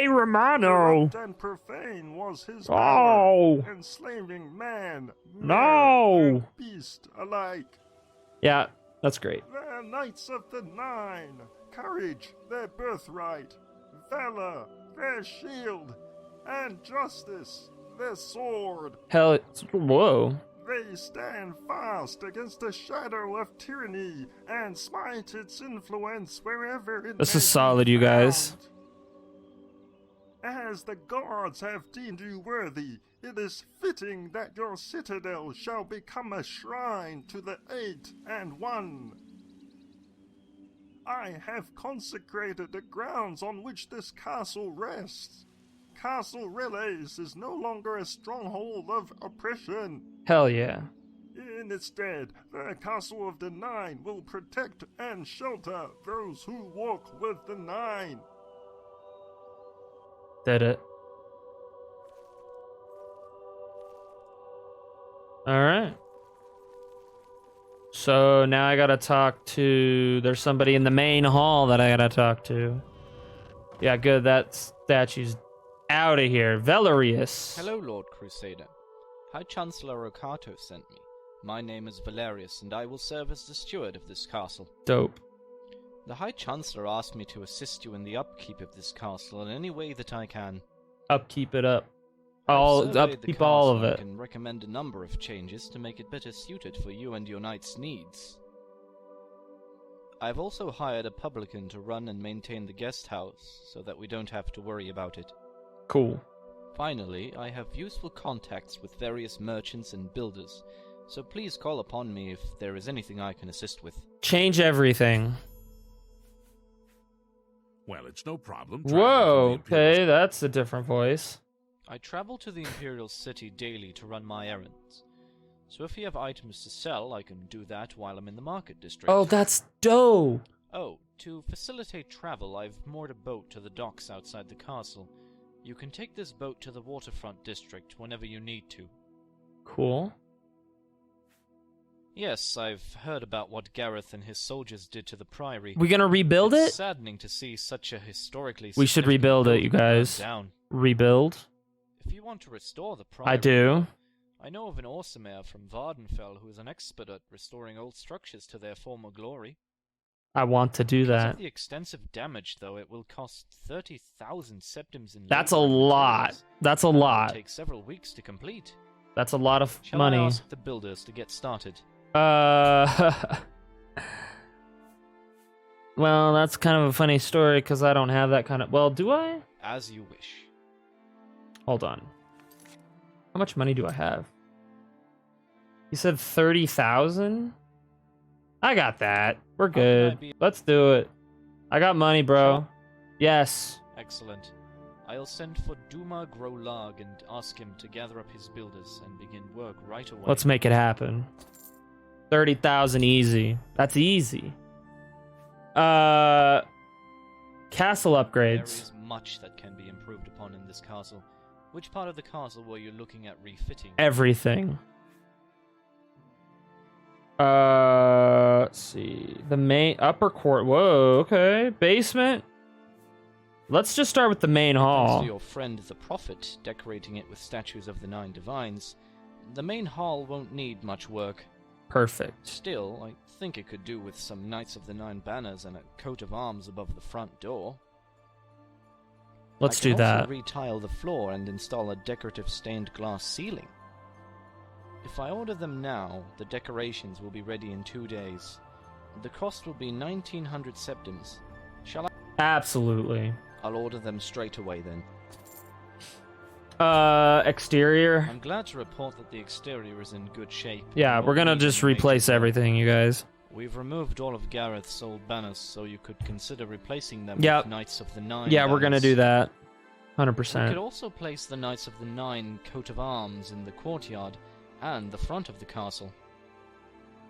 Romano! And profane was his Oh! Enslaving man, No! and beast alike. Yeah, that's great. The Knights of the Nine, courage, their birthright, valor, their shield, and justice, their sword. Hell, whoa. They stand fast against the shadow of tyranny and smite its influence wherever it This may is solid, be you guys. found. As the gods have deemed you worthy, it is fitting that your citadel shall become a shrine to the Eight and One. I have consecrated the grounds on which this castle rests. Castle Relis is no longer a stronghold of oppression. Hell yeah. In its stead, the Castle of the Nine will protect and shelter those who walk with the Nine. Did it. Alright. So now I gotta talk to... There's somebody in the main hall that I gotta talk to. Yeah, good. That statue's out of here. Valerius. Hello, Lord Crusader. High Chancellor Okato sent me. My name is Valerius, and I will serve as the steward of this castle. Dope. The High Chancellor asked me to assist you in the upkeep of this castle in any way that I can. Upkeep it up. Upkeep all of it. I can recommend a number of changes to make it better suited for you and your knight's needs. I've also hired a publican to run and maintain the guest house, so that we don't have to worry about it. Cool. Finally, I have useful contacts with various merchants and builders, so please call upon me if there is anything I can assist with. Change everything. Well, it's no problem. Whoa, okay, that's a different voice. I travel to the Imperial City daily to run my errands. So if you have items to sell, I can do that while I'm in the market district. Oh, that's dope. Oh, to facilitate travel, I've moored a boat to the docks outside the castle. You can take this boat to the waterfront district whenever you need to. Cool. Yes, I've heard about what Gareth and his soldiers did to the priory. We gonna rebuild It's it? saddening to see such a historically We should significant rebuild it, building you burn guys. down. Rebuild. If you want to restore the priory, I do. I know of an Orsimer from Vardenfell who is an expert at restoring old structures to their former glory. I want to do Because that. of the extensive damage, though, it will cost 30,000 septims in That's a labor and lot. materials, That's a and it will lot. take several weeks to complete. That's a lot of Shall money. I ask the builders to get started? Well, that's kind of a funny story because I don't have that kind of. Well, do I? As you wish. Hold on. How much money do I have? You said 30,000? I got that. We're good. Let's do it. I got money, bro. Yes. Excellent. I'll send for Duma Grolag and ask him to gather up his builders and begin work right away. Let's make it happen. 30,000 easy. That's easy. Castle upgrades. There is much that can be improved upon in this castle. Which part of the castle were you looking at refitting? Everything. Let's see. The main upper court. Whoa, okay. Basement. Let's just start with the main Thanks hall. to your friend the Prophet decorating it with statues of the 9 divines, the main hall won't need much work. Perfect. Still, I think it could do with some Knights of the 9 banners and a coat of arms above the front door. Let's do that. I can also retile the floor and install a decorative stained glass ceiling. If I order them now, the decorations will be ready in 2 days. The cost will be 1,900 septims. Shall I? Absolutely. I'll order them straight away then. Exterior. I'm glad to report that the exterior is in good shape. Yeah, we're gonna just replace everything, you guys. We've removed all of Gareth's old banners, so you could consider replacing them Yep. with Knights of the 9 Yeah, we're gonna banners. do that. We 100%. could also place the Knights of the 9 coat of arms in the courtyard and the front of the castle.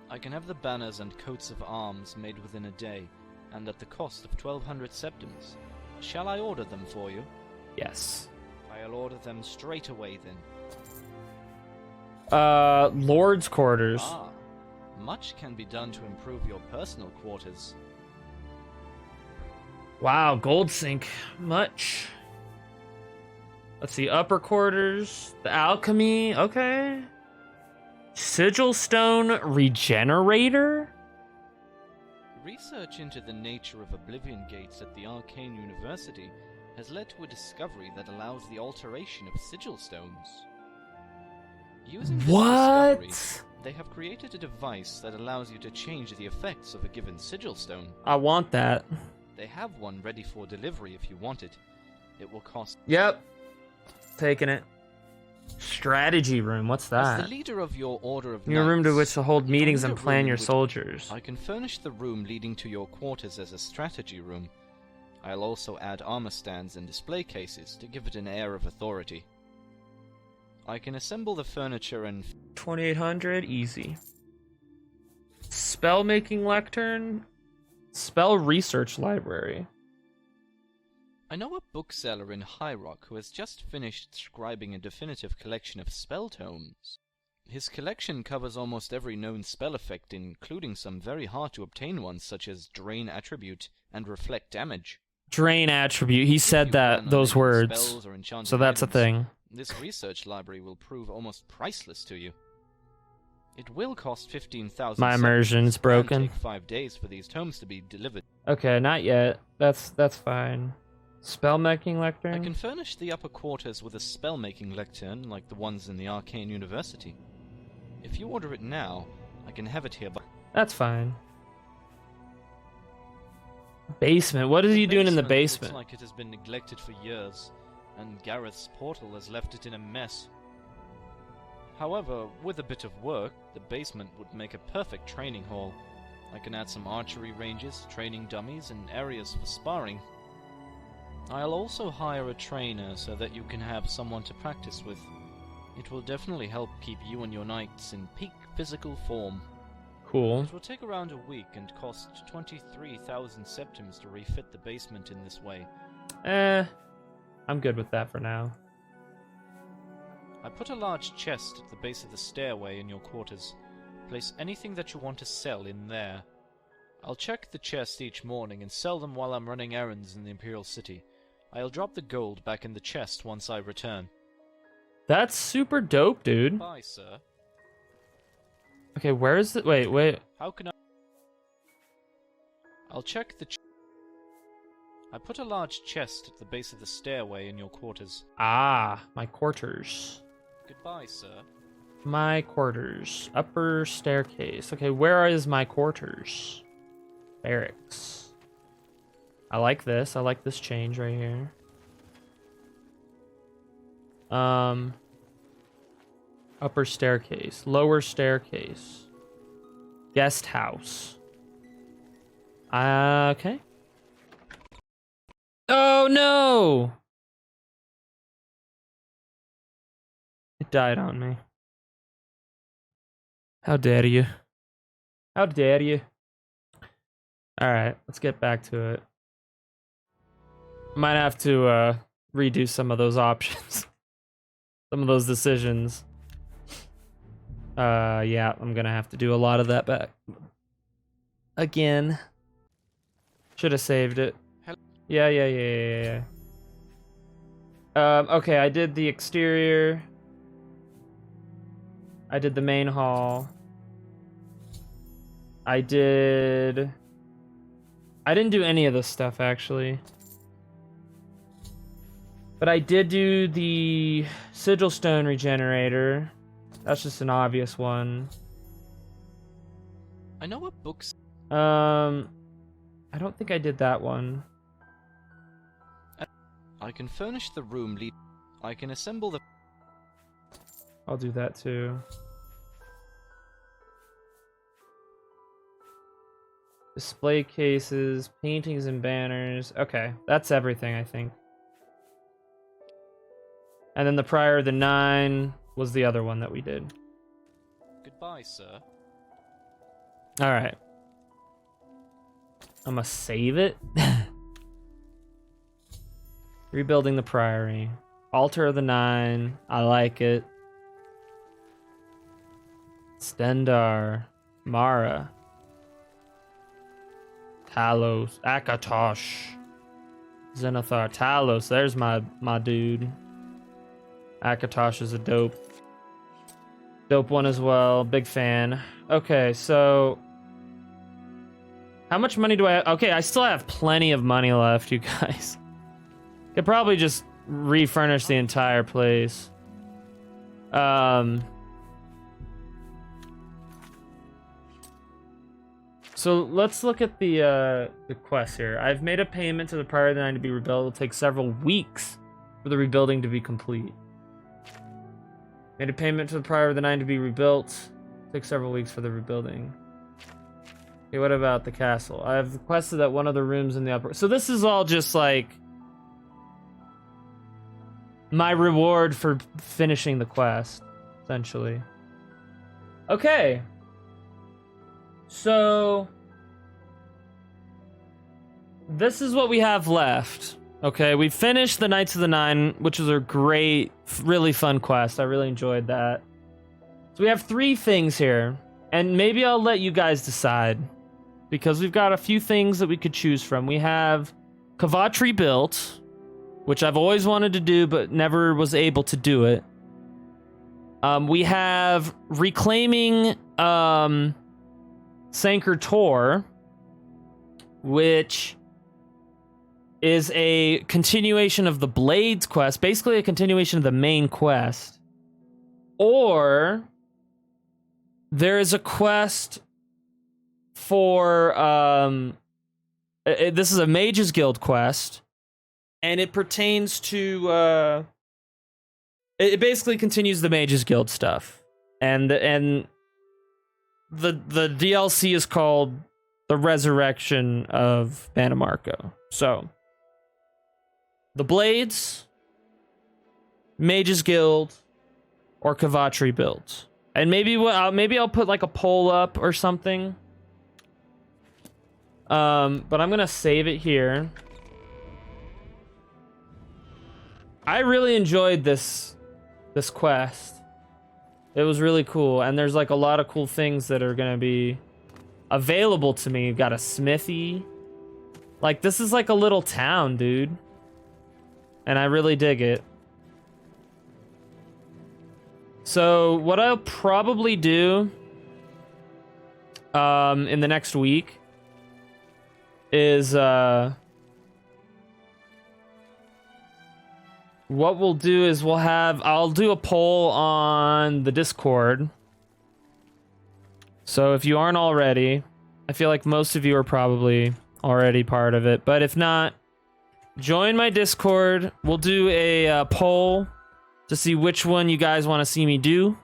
I can have the banners and coats of arms made within a day, and at the cost of 1,200 septims. Shall I order them for you? Yes. I'll order them straight away then. Lord's quarters. Ah, much can be done to improve your personal quarters. Wow, gold sink. Much. Let's see, upper quarters. The alchemy. Okay. Sigil stone regenerator? Research into the nature of Oblivion gates at the Arcane University has led to a discovery that allows the alteration of sigil stones. Using this What? discovery, they have created a device that allows you to change the effects of a given sigil stone. I want that. They have one ready for delivery if you want it. It will cost... Yep. Taking it. Strategy room. What's As that? the leader of your Order of Your room to Knights, which to hold you'll meetings need and a plan room your in which- soldiers. I can furnish the room leading to your quarters as a strategy room. I'll also add armor stands and display cases to give it an air of authority. I can assemble the furniture and... 2800, easy. Spell making lectern. Spell research library. I know a bookseller in High Rock who has just finished scribing a definitive collection of spell tomes. His collection covers almost every known spell effect, including some very hard to obtain ones such as Drain Attribute and Reflect Damage. Drain attribute. He said that those words. Spells or enchanted So that's a items, thing. This research library will prove almost priceless to you. It will cost 15,000. My immersion's broken. And take 5 days for these tomes to be delivered. Okay, not yet. That's fine. Spellmaking lectern? I can furnish the upper quarters with a spellmaking lectern like the ones in the Arcane University. If you order it now, I can have it here by... That's fine. Basement. What is he doing in the basement? Looks like it has been neglected for years, and Gareth's portal has left it in a mess. However, with a bit of work, the basement would make a perfect training hall. I can add some archery ranges, training dummies, and areas for sparring. I'll also hire a trainer so that you can have someone to practice with. It will definitely help keep you and your knights in peak physical form. Cool. It will take around a week and cost 23,000 septims to refit the basement in this way. I'm good with that for now. I put a large chest at the base of the stairway in your quarters. Place anything that you want to sell in there. I'll check the chest each morning and sell them while I'm running errands in the Imperial City. I'll drop the gold back in the chest once I return. That's super dope, dude. Bye, sir. Okay, where is it? Wait. How can I... I'll check the... I put a large chest at the base of the stairway in your quarters. Ah, my quarters. Goodbye, sir. My quarters. Upper staircase. Okay, where is my quarters? Barracks. I like this. I like this change right here. Upper staircase. Lower staircase. Guest house. Okay. Oh no! It died on me. How dare you? How dare you? Alright, let's get back to it. Might have to redo some of those options. Some of those decisions. Yeah, I'm gonna have to do a lot of that back. Again. Should have saved it. Yeah. Okay, I did the exterior. I did the main hall. I didn't do any of this stuff, actually. But I did do the sigil stone regenerator. That's just an obvious one. I know what books... I don't think I did that one. I can furnish the room lead... I can assemble the... I'll do that too. Display cases, paintings and banners. Okay, that's everything, I think. And then the Prior of the Nine was the other one that we did. Goodbye, sir. Alright. I'm gonna save it. Rebuilding the Priory. Altar of the Nine. I like it. Stendar. Mara. Talos. Akatosh. Zenithar. Talos. There's my dude. Akatosh is a dope one as well. Big fan. Okay, so how much money do I have? Okay, I still have plenty of money left, you guys. Could probably just refurnish the entire place. So let's look at the quest here. I've made a payment to the Prior of the Nine to be rebuilt. It'll take several weeks for the rebuilding to be complete. Made a payment to the Prior of the Nine to be rebuilt. Take several weeks for the rebuilding. Okay, what about the castle? I have requested that one of the rooms in the upper... So this is all just like my reward for finishing the quest, essentially. Okay. So this is what we have left. Okay, we finished the Knights of the Nine, which was a great, really fun quest. I really enjoyed that. So we have 3 things here, and maybe I'll let you guys decide, because we've got a few things that we could choose from. We have Kavatri built, which I've always wanted to do but never was able to do it. We have reclaiming Sanker Tor, which is a continuation of the Blades quest, basically a continuation of the main quest. Or there is a quest for this is a Mages Guild quest, and it pertains to it basically continues the Mages Guild stuff, and the DLC is called The Resurrection of Banamarco. So the Blades, Mages Guild, or Kavatri builds. And maybe I'll put like a poll up or something. But I'm gonna save it here. I really enjoyed this quest. It was really cool, and there's like a lot of cool things that are gonna be available to me. You've got a smithy. Like, this is like a little town, dude. And I really dig it. So what I'll probably do in the next week is what we'll do is I'll do a poll on the Discord. So if you aren't already, I feel like most of you are probably already part of it, but if not, join my Discord. We'll do a poll to see which one you guys want to see me do.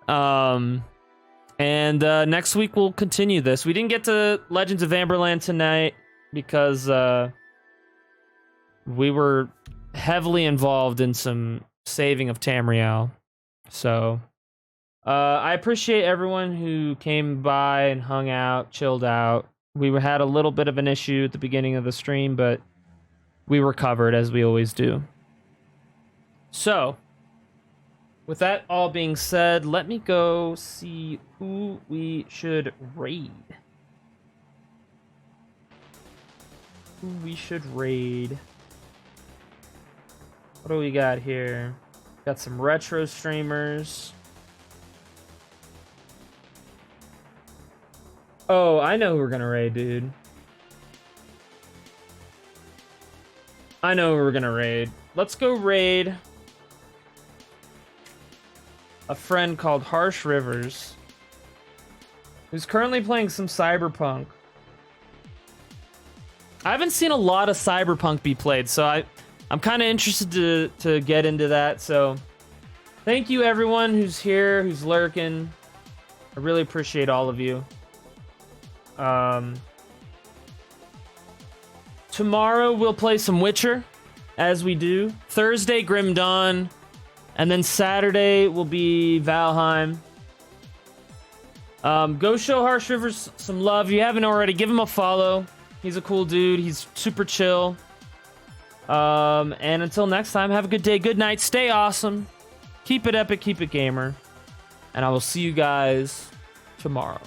And next week we'll continue this. We didn't get to Legends of Amberland tonight because we were heavily involved in some saving of Tamriel. So I appreciate everyone who came by and hung out, chilled out. We had a little bit of an issue at the beginning of the stream, but we recovered as we always do. So, with that all being said, let me go see who we should raid. What do we got here? Got some retro streamers. Oh, I know who we're gonna raid, dude. I know who we're gonna raid. Let's go raid a friend called Harsh Rivers, who's currently playing some Cyberpunk. I haven't seen a lot of Cyberpunk be played, so I'm kind of interested to get into that. So thank you everyone who's here, who's lurking. I really appreciate all of you. Tomorrow we'll play some Witcher, as we do. Thursday, Grim Dawn. And then Saturday will be Valheim. Go show Harsh Rivers some love. If you haven't already, give him a follow. He's a cool dude. He's super chill. And until next time, have a good day, good night, stay awesome. Keep it epic, keep it gamer. And I will see you guys tomorrow.